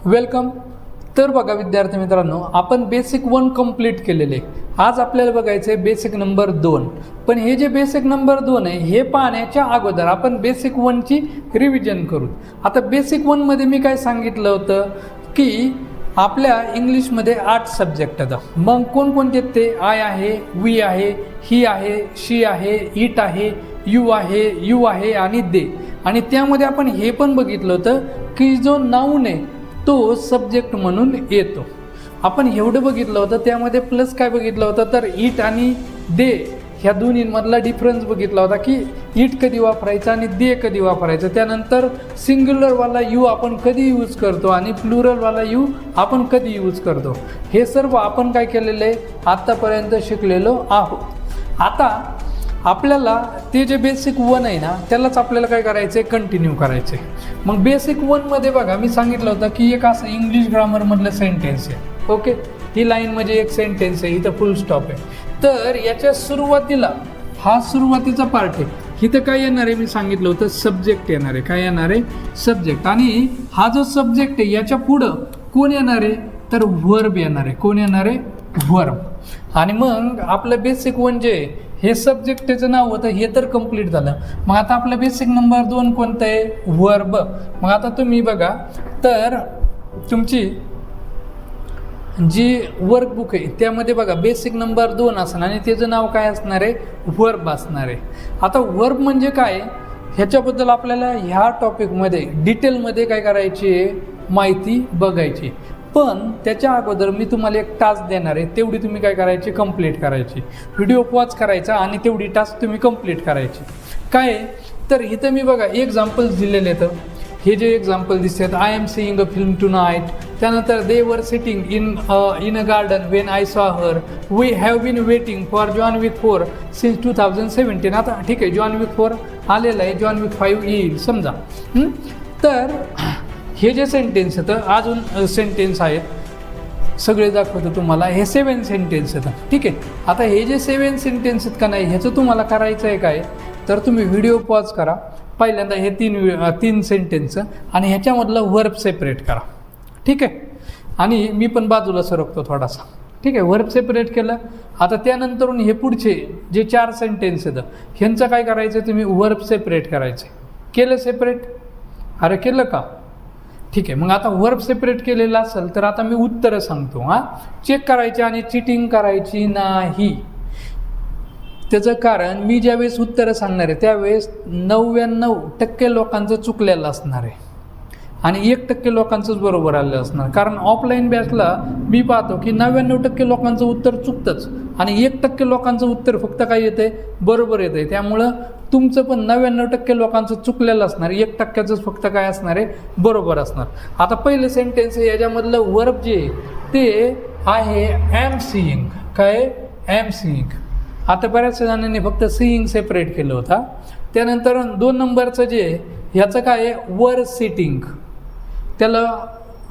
Welcome. तर बघा विद्यार्थी मित्रांनो, आपण बेसिक 1 कंप्लीट केलेले. आज आपल्याला बघायचं आहे बेसिक नंबर 2. पण हे जे बेसिक नंबर 2 आहे हे पाहण्याच्या अगोदर आपण बेसिक 1ची रिव्हिजन करू. आता बेसिक 1 मध्ये मी काय सांगितलं होतं की आपल्या इंग्लिशमध्ये 8 सब्जेक्ट आहेत. मग कोणकोणते ते आय आहे, वी आहे, ही आहे, शी आहे, इट आहे, यू आहे आणि दे. आणि त्यामध्ये आपण हे पण बघितलं होतं की जो नाऊन आहे तो सब्जेक्ट म्हणून येतो. आपण एवढं बघितलं होतं. त्यामध्ये प्लस काय बघितलं होतं तर इट आणि दे ह्या दोन्हीमधला डिफरन्स बघितला होता की इट कधी वापरायचा आणि दे कधी वापरायचं. त्यानंतर सिंग्युलरवाला यू आपण कधी यूज करतो आणि प्लुरलवाला यू आपण कधी यूज करतो. हे सर्व आपण काय केलेलं आहे आत्तापर्यंत शिकलेलो आहोत. आता आपल्याला ते जे बेसिक 1 आहे ना त्यालाच आपल्याला काय करायचं आहे कंटिन्यू करायचं आहे. मग बेसिक 1मध्ये बघा मी सांगितलं होतं की एक असं इंग्लिश ग्रामरमधलं सेंटेन्स आहे. ओके, ही लाईन म्हणजे एक सेंटेन्स आहे, इथं फुल स्टॉप आहे. तर याच्या सुरुवातीला हा सुरुवातीचा पार्ट आहे. इथं काय येणार आहे मी सांगितलं होतं सब्जेक्ट येणार आहे. काय येणार आहे सब्जेक्ट. आणि हा जो सब्जेक्ट आहे याच्या पुढं कोण येणार आहे तर व्हर्ब येणार आहे. कोण येणार आहे व्हर्ब. आणि मग आपलं बेसिक 1 जे हे सब्जेक्टचं नाव होतं हे तर कंप्लीट झालं. मग आता आपलं बेसिक नंबर 2 कोणतं आहे व्हर्ब. मग आता तुम्ही बघा तर तुमची जी वर्कबुक आहे त्यामध्ये बघा बेसिक नंबर 2 असणार आणि त्याचं नाव काय असणार आहे व्हर्ब असणार आहे. आता व्हर्ब म्हणजे काय ह्याच्याबद्दल आपल्याला ह्या टॉपिकमध्ये डिटेलमध्ये काय करायची आहे माहिती बघायची. पण त्याच्या अगोदर मी तुम्हाला एक टास्क देणार आहे, तेवढी तुम्ही काय करायची कंप्लीट करायची. व्हिडिओ पॉज करायचा आणि तेवढी टास्क तुम्ही कंप्लीट करायची. काय तर इथं मी बघा एक्झाम्पल्स दिलेले आहेत. हे जे एक्झाम्पल दिसतात I am seeing a film tonight. त्यानंतर they were sitting in a garden when I saw her. We have been waiting for John Wick 4 since 2017. आता ठीक आहे जॉन विक 4 आलेला आहे, जॉन विक 5 येईल समजा. तर हे जे सेंटेन्स येतं अजून सेंटेन्स आहेत सगळे दाखवतो तुम्हाला. हे 7 सेंटेन्स येतं. ठीक आहे. आता हे जे 7 सेंटेन्स आहेत का नाही ह्याचं तुम्हाला करायचं आहे काय तर तुम्ही व्हिडिओ पॉज करा. पहिल्यांदा हे 3 सेंटेन्स आणि ह्याच्यामधलं व्हर्ब सेपरेट करा. ठीक आहे. आणि मी पण बाजूला सरकतो थोडासा. ठीक आहे. व्हर्ब सेपरेट केलं. आता त्यानंतरून हे पुढचे जे 4 सेंटेन्स येतं ह्यांचं काय करायचं तुम्ही व्हर्ब सेपरेट करायचं. केलं सेपरेट? अरे केलं का? ठीक आहे. मग आता व्हर्ब सेपरेट केलेलं असेल तर आता मी उत्तरं सांगतो. चेक करायचे आणि चिटिंग करायची नाही. त्याचं कारण मी ज्यावेळेस उत्तरं सांगणार आहे त्यावेळेस 99% लोकांचं चुकलेलं असणार आहे आणि 1% लोकांचंच बरोबर आलेलं असणार. कारण ऑफलाईन बॅचला मी पाहतो की 99% लोकांचं उत्तर चुकतंच आणि 1% लोकांचं उत्तर फक्त काय येतं आहे बरोबर येतं आहे. त्यामुळं तुमचं पण 99% लोकांचं चुकलेलं असणार, 1%च फक्त काय असणार आहे बरोबर असणार. आता पहिलं सेंटेन्स आहे याच्यामधलं वर्ब जे ते आहे ॲम सीइंग. काय ॲम सीइंग. आता बऱ्याच जणांनी फक्त सीइंग सेपरेट केलं होता. त्यानंतर 2 नंबरचं जे ह्याचं काय आहे वर सिटिंग. त्याला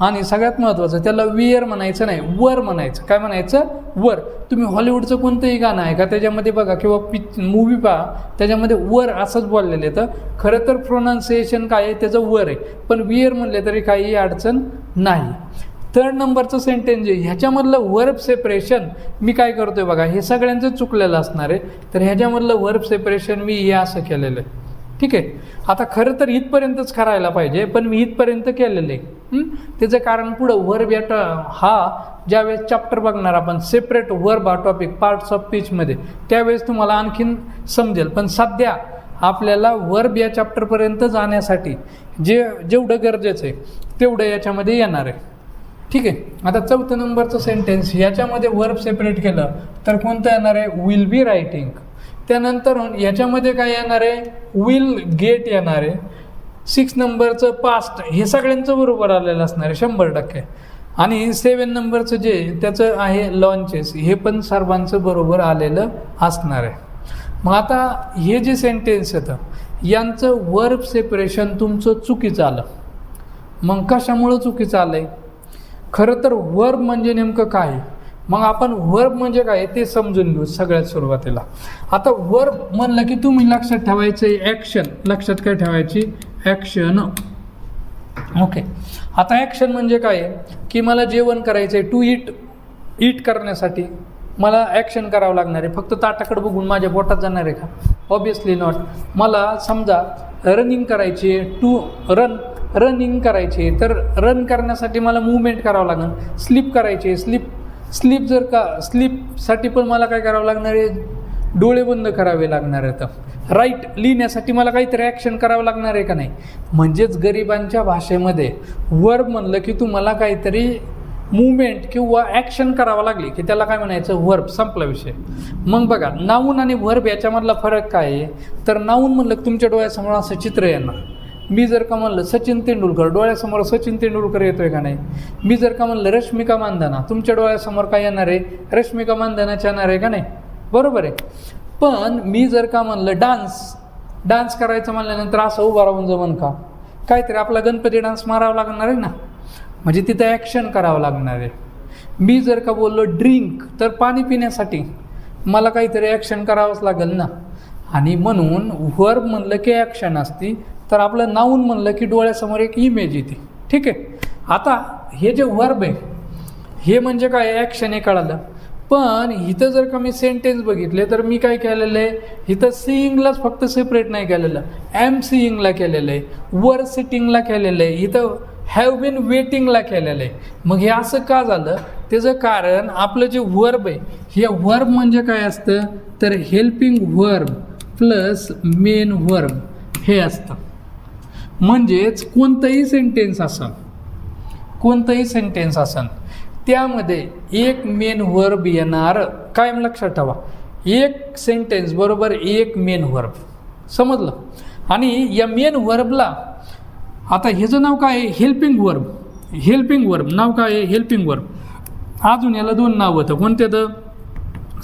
आणि सगळ्यात महत्त्वाचं त्याला वियर म्हणायचं नाही वर म्हणायचं. काय म्हणायचं वर. तुम्ही हॉलिवूडचं कोणतंही गाणं आहे का त्याच्यामध्ये बघा किंवा मूवी पहा त्याच्यामध्ये वर असंच बोललेलं येतं. खरं तर प्रोनाऊन्सिएशन काय आहे त्याचं वर आहे पण वियर म्हणले तरी काही अडचण नाही. 3rd नंबरचं सेंटेन्स आहे ह्याच्यामधलं वर्ब सेपरेशन मी काय करतो आहे बघा हे सगळ्यांचं चुकलेलं असणार आहे. तर ह्याच्यामधलं वर्ब सेपरेशन मी हे असं केलेलं आहे. ठीक आहे. आता खरं तर इथपर्यंतच करायला पाहिजे पण मी इथपर्यंत केलेलं आहे. त्याचं कारण पुढं वर्ब हा ज्यावेळेस चॅप्टर बघणार आपण सेपरेट वर्ब हा टॉपिक पार्ट्स ऑफ स्पीचमध्ये त्यावेळेस तुम्हाला आणखीन समजेल. पण सध्या आपल्याला वर्ब या चॅप्टरपर्यंत जाण्यासाठी जेवढं गरजेचं आहे तेवढं याच्यामध्ये येणार आहे. ठीक आहे. आता 4th नंबरचं सेंटेन्स याच्यामध्ये वर्ब सेपरेट केलं तर कोणतं येणार आहे विल बी रायटिंग. त्यानंतर याच्यामध्ये काय येणार आहे विल गेट येणार आहे. 6 नंबरचं पास्ट हे सगळ्यांचं बरोबर आलेलं असणार आहे 100%. आणि 7 नंबरचं जे त्याचं आहे लॉन्चेस हे पण सर्वांचं बरोबर आलेलं असणार आहे. मग आता हे जे सेंटेन्स येतं यांचं वर्ब सेपरेशन तुमचं चुकीचं आलं. मग कशामुळं चुकीचं आलं आहे खरं तर वर्ब म्हणजे नेमकं काय. मग आपण वर्ब म्हणजे काय ते समजून घेऊ सगळ्यात सुरुवातीला. आता वर्ब म्हणलं की तुम्ही लक्षात ठेवायचं ॲक्शन. लक्षात काय ठेवायची ॲक्शन. ओके. आता ॲक्शन म्हणजे काय आहे की मला जेवण करायचं आहे. टू ईट करण्यासाठी मला ॲक्शन करावं लागणार आहे. फक्त ताटाकडे बघून माझ्या पोटात जाणार आहे का? Obviously not. मला समजा रनिंग करायची आहे, रनिंग करायची आहे, तर रन करण्यासाठी मला मूवमेंट करावं लागेल. स्लीप करायची आहे, स्लीपसाठी पण मला काय करावं लागणार आहे? डोळे बंद करावे लागणार आहेत. राईट लिहिण्यासाठी मला काहीतरी ॲक्शन करावं लागणार आहे का नाही? म्हणजेच गरिबांच्या भाषेमध्ये वर्ब म्हणलं की तुम्हाला काहीतरी मूवमेंट किंवा ॲक्शन करावं लागली की त्याला काय म्हणायचं? वर्ब. संपला विषय. मग बघा, नाऊन आणि वर्ब याच्यामधला फरक काय आहे? तर नाऊन म्हणलं की तुमच्या डोळ्यासमोर असं चित्र येणार. मी जर का म्हणलं सचिन तेंडुलकर, डोळ्यासमोर सचिन तेंडुलकर येतोय का नाही? मी जर का म्हणलं रश्मिका मंदाना, तुमच्या डोळ्यासमोर काय येणार आहे? रश्मिका मंदानाच येणार आहे का नाही? बरोबर आहे. पण मी जर का म्हणलं डान्स करायचं म्हणल्यानंतर असं उभं राहून जमन का? काहीतरी आपला गणपती डान्स मारावा लागणार आहे ना, म्हणजे तिथं ॲक्शन करावं लागणार आहे. मी जर का बोललो ड्रिंक, तर पाणी पिण्यासाठी मला काहीतरी ॲक्शन करावंच लागेल ना. आणि म्हणून वर्ब म्हणलं की ॲक्शन असती, तर आपलं नाऊन म्हणलं की डोळ्यासमोर एक इमेज येते. ठीक आहे. आता हे जे वर्ब आहे हे म्हणजे काय? ॲक्शन हे कळालं. पण इथं जर का मी सेंटेन्स बघितले तर मी काय केलेलं आहे? इथं सीइंगलाच फक्त सेपरेट नाही केलेलं, ॲम सीइंगला केलेलं आहे, वर सिटिंगला केलेलं आहे, इथं हॅव बीन वेटिंगला केलेलं आहे. मग हे असं का झालं? त्याचं कारण आपलं जे वर्ब आहे, हे वर्ब म्हणजे काय असतं? तर helping verb plus main verb हे असतं. म्हणजेच कोणतंही सेंटेन्स असन त्यामध्ये एक मेन वर्ब येणार. कायम लक्षात ठेवा, एक सेंटेन्स बरोबर एक मेन वर्ब. समजलं? आणि या मेन वर्बला आता ह्याचं नाव काय आहे? हेल्पिंग वर्ब नाव काय आहे? Helping verb. अजून याला दोन नाव होतं. कोणते? तर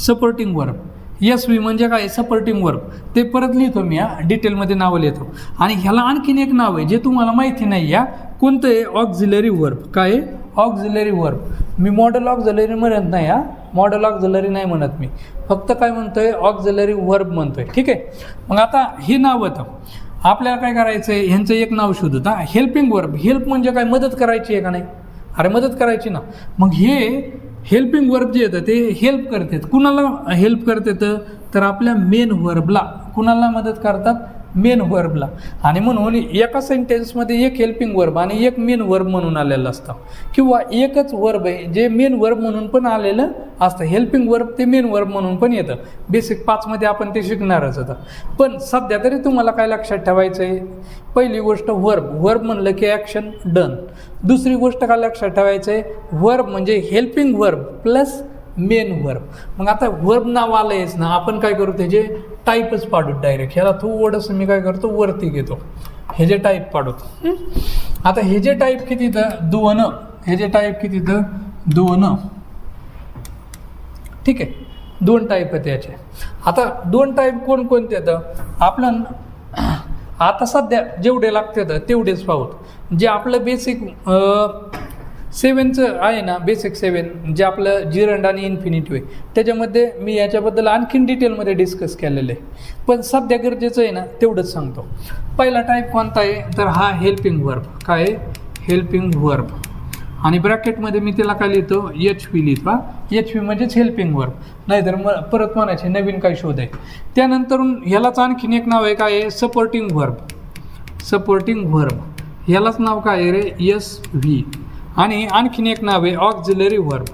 सपोर्टिंग वर्ब. SV म्हणजे काय? Supporting verb. ते परत लिहितो मी, डिटेलमध्ये नावं लिहितो. आणि ह्याला आणखीन एक नाव आहे जे तुम्हाला माहिती नाही. कोणतं आहे? Auxiliary verb. काय आहे? Auxiliary verb. मी मॉडेल ऑक्झिलरी म्हणत नाही, मॉडेल ऑक्झिलरी नाही म्हणत मी, फक्त काय म्हणतोय? ऑक्झिलरी वर्ब म्हणतोय. ठीक आहे. मग आता हे नाव होतं. आपल्याला काय करायचं आहे? ह्यांचं एक नाव शोधत. Helping verb. हेल्प म्हणजे काय? मदत करायची आहे का नाही? अरे मदत करायची ना. मग हे हेल्पिंग वर्ब जे येतं ते हेल्प करतात. कुणाला हेल्प करतात? तर आपल्या मेन वर्बला. कुणाला मदत करतात? मेन वर्बला. आणि म्हणून एका सेंटेन्समध्ये एक हेल्पिंग वर्ब आणि एक मेन वर्ब म्हणून आलेलं असतं, किंवा एकच वर्ब आहे जे मेन वर्ब म्हणून पण आलेलं असतं. हेल्पिंग वर्ब ते मेन वर्ब म्हणून पण येतं. बेसिक 5मध्ये आपण ते शिकणारच होतं. पण सध्या तरी तुम्हाला काय लक्षात ठेवायचं आहे? पहिली गोष्ट वर्ब म्हणलं की ॲक्शन डन. दुसरी गोष्ट काय लक्षात ठेवायचं आहे? वर्ब म्हणजे helping verb plus main verb. मग आता वर्ब नाव आलंयच ना, आपण काय करू? त्याचे टाईपच पाडू डायरेक्ट. ह्याला थोडंसं मी काय करतो? वरती घेतो. हे जे टाईप पाडतो. आता हे जे टाईप किती तर 2. हे जे टाईप किती तर 2. ठीक आहे. 2 टाईप आहेत याचे. आता 2 टाईप कोणकोणते आहेत? आपलं आता सध्या जेवढे लागतात तेवढेच पाहूत. जे आपलं बेसिक 7चं आहे ना, बेसिक 7 जे आपलं जिरंड आणि इन्फिनिटिव्ह आहे, त्याच्यामध्ये मी याच्याबद्दल आणखीन डिटेलमध्ये डिस्कस केलेलं आहे. पण सध्या गरजेचं आहे ना तेवढंच सांगतो. पहिला टाईप कोणता आहे? तर हा हेल्पिंग वर्ब. काय आहे? Helping verb. आणि ब्रॅकेटमध्ये मी त्याला काय लिहितो? HP लिहितो. HP म्हणजेच हेल्पिंग वर्ब. नाहीतर मग परत म्हणायचे नवीन काय शोध आहे. त्यानंतर ह्यालाच आणखीन एक नाव आहे. काय आहे? Supporting verb. ह्यालाच नाव काय आहे रे? SV. आणि आणखीन एक नाव आहे ऑक्झिलरी वर्ब.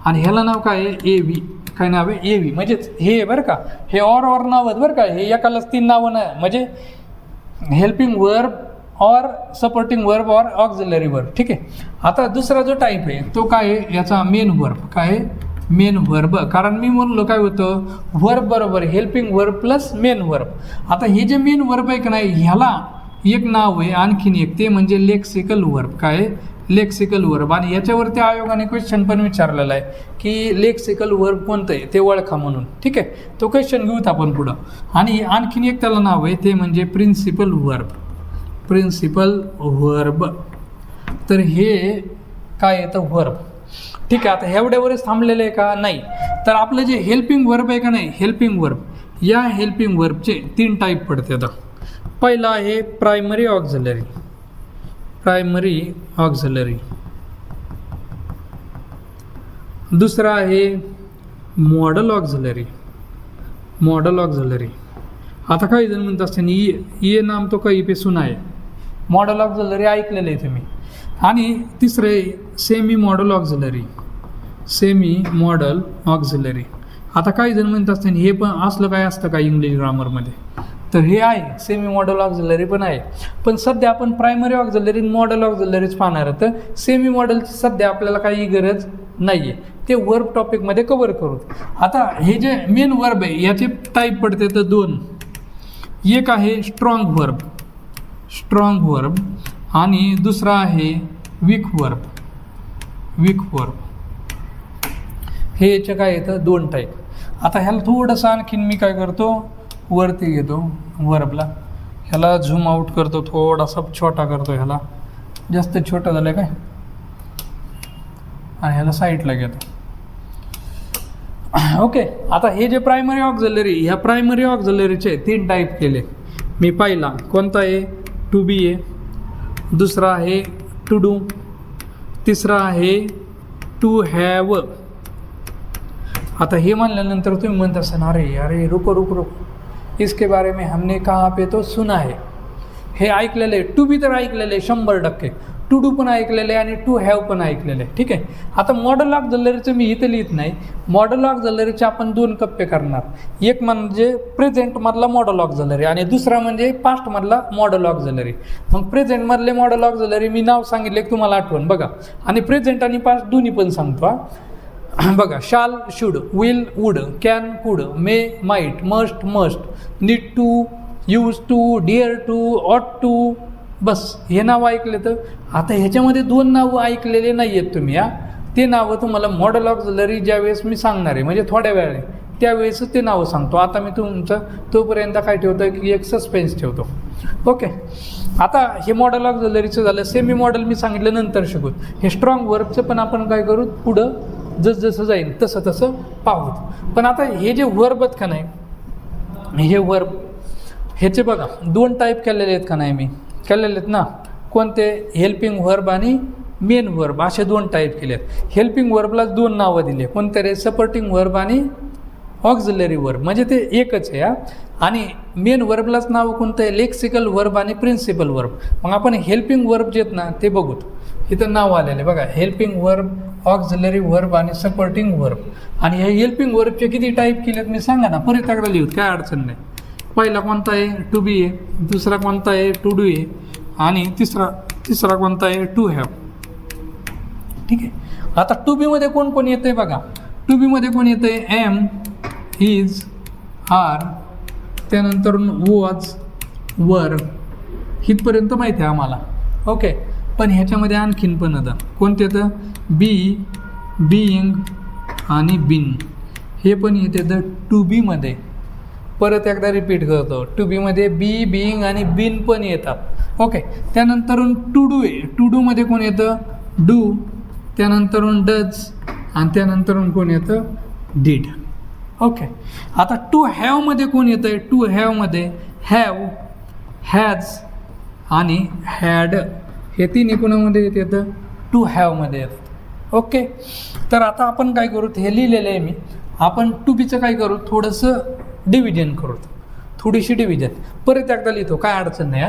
आणि ह्याला नाव काय आहे? AV. काय नाव आहे? AV. म्हणजेच हे बरं का, हे ऑर नाव आहेत बरं का. हे एकालाच 3 नावं नाही, म्हणजे हेल्पिंग वर्ब और सपोर्टिंग वर्ब और ऑक्झिलरी वर्ब. ठीक आहे. आता दुसरा जो टाईप आहे तो काय आहे? याचा मेन वर्ब. काय आहे? Main verb. कारण मी म्हणलो काय होतं? वर्ब बरोबर helping verb plus main verb. आता हे जे मेन वर्ब आहे का नाही, ह्याला एक नाव आहे आणखीन एक, ते म्हणजे लेक्सिकल वर्ब. काय? Lexical verb. आणि याच्यावरती आयोगाने क्वेश्चन पण विचारलेला आहे की लेक्सिकल वर्ब कोणतं आहे ते ओळखा म्हणून. ठीक आहे. तो क्वेश्चन घेऊत आपण पुढं. आणि आणखीन एक त्याला नाव आहे ते म्हणजे प्रिन्सिपल वर्ब. तर हे काय येतं? वर्ब. ठीक आहे. आता एवढ्यावरच थांबलेलं आहे का? नाही. तर आपलं जे हेल्पिंग वर्ब आहे का नाही, हेल्पिंग वर्ब, या हेल्पिंग वर्बचे 3 टाईप पडतात. पहिला आहे प्रायमरी ऑक्झिलरी. Primary auxiliary. दुसरा आहे मॉडल ऑक्झिलरी. Modal auxiliary. आता काही जण म्हणत असताना ये नाम तो कहीं पे सुना है. मॉडल ऑक्झिलरी ऐकलेलं आहे तुम्ही. आणि तिसरे semi modal auxiliary. Semi modal auxiliary. आता काही जण म्हणत असताना हे पण असलं काय असतं का इंग्लिश ग्रामरमध्ये, तर हे आहे सेमी मॉडल ऑक्झिलरी पण आहे. पण सध्या आपण प्रायमरी ऑक्झिलरी मॉडल ऑक्झिलरीच पाहणार आहे. तर सेमी मॉडलची सध्या आपल्याला काही गरज नाही आहे, ते वर्ब टॉपिकमध्ये कवर करू. आता हे जे मेन वर्ब आहे याचे टाईप पडते तर दोन. एक आहे स्ट्रॉंग वर्ब. Strong verb. आणि दुसरा आहे वीक वर्ब. Weak verb. हे याचे काय येतं दोन टाईप. आता ह्याला थोडंसं आणखीन मी काय करतो वरती घेतो वर्बला, ह्याला झूम आउट करतो, थोडासा छोटा करतो, ह्याला जास्त छोटा झालं काय, आणि ह्याला साईडला घेतो. ओके. आता हे जे प्रायमरी ऑक्झिलरी, ह्या प्रायमरी ऑक्झिलरीचे 3 टाईप केले मी. पहिला कोणता आहे टू बी आहे. दुसरा आहे टू डू. तिसरा आहे टू हॅव. आता हे म्हणल्यानंतर तुम्ही म्हणत असाल अरे अरे रुको रुको रुको, इसके बारे में हमने कहाँ पे तो सुना है. हे ऐकलेलं आहे. टू बी तर ऐकलेलं आहे 100%. टू डू पण ऐकलेलं आहे आणि टू हॅव पण ऐकलेलं आहे. ठीक आहे. आता मॉडल ऑक्झिलरीचं मी इथं लिहित नाही. मॉडल ऑक्झिलरीचे आपण 2 कप्पे करणार. एक म्हणजे प्रेझेंटमधला मॉडल ऑक्झिलरी आणि दुसरा म्हणजे पास्टमधला मॉडल ऑक्झिलरी. मग प्रेझेंटमधले मॉडल ऑक्झिलरी मी नाव सांगितले की तुम्हाला आठवण बघा. आणि प्रेझेंट आणि पास्ट दोन्ही पण सांगतो. बघा शाल should, will would, can could, may might, must must, need to, use to, dare to, ought to. बस हे नाव ऐकले. तर आता ह्याच्यामध्ये 2 नावं ऐकलेले नाही आहेत तुम्ही. ते नावं तुम्हाला मॉडल ऑक्झिलरी ज्यावेळेस मी सांगणार आहे म्हणजे थोड्या वेळाने त्यावेळेसच ते नावं सांगतो. आता मी तुमचं तोपर्यंत काय ठेवतो की एक सस्पेन्स ठेवतो. ओके. आता हे मॉडल ऑक्झिलरीचं झालं. सेमी मॉडल मी सांगितलं नंतर शिकू. हे स्ट्रॉंग वर्बचं पण आपण काय करू पुढं जसं जाईल तसं तसं पाहू. पण आता हे जे वर्ब आहेत का नाही, हे वर्ब ह्याचे बघा 2 टाईप केलेले आहेत का नाही मी केलेले आहेत ना. कोणते हेल्पिंग वर्ब आणि मेन वर्ब असे 2 टाईप केले आहेत. हेल्पिंग वर्बलाच 2 नावं दिले. कोणते रे सपोर्टिंग वर्ब आणि ऑक्झिलरी वर्ब, म्हणजे ते एकच आहे. आणि मेन वर्बलाच नाव कोणतं आहे लेक्सिकल वर्ब आणि प्रिन्सिपल वर्ब. मग आपण हेल्पिंग वर्ब जे आहेत ना ते बघू. इथं नाव आलेले बघा हेल्पिंग वर्ब, ऑक्झिलरी वर्ब आणि सपोर्टिंग वर्ब. आणि हे हेल्पिंग वर्बचे किती टाईप केलेत मी सांगा ना, परत एकदा लिहूत काय अडचण नाही. पहिला कोणता आहे टू बी आहे. दुसरा कोणता आहे टू डू आहे. आणि तिसरा कोणता आहे टू हॅव. ठीक आहे. आता टू बीमध्ये कोण कोण येतं आहे बघा. टू बीमध्ये कोण येतं आहे एम, इज, आर, त्यानंतर वॉज, वर. इथपर्यंत माहिती आहे आम्हाला. ओके. पण ह्याच्यामध्ये आणखीन पण येतं. कोणतं येतं बी, बीइंग आणि बिन. हे पण येतं टू बीमध्ये. परत एकदा रिपीट करतो. टू बीमध्ये बी, बीइंग आणि बिन पण येतात. ओके. त्यानंतरून टू डू आहे. टू डूमध्ये कोण येतं डू, त्यानंतरून डज आणि त्यानंतरून कोण येतं डीड. ओके. आता टू हॅवमध्ये कोण येतं आहे टू हॅवमध्ये हॅव, हॅज आणि हॅड. हे 3 कोणामध्ये येतं टू हॅवमध्ये येतं. ओके. तर आता आपण काय करू हे लिहिलेलं आहे मी. आपण टू बीचं काय करू थोडंसं डिव्हिजन करू. थोडीशी डिव्हिजन परत एकदा लिहितो काय अडचण नाही.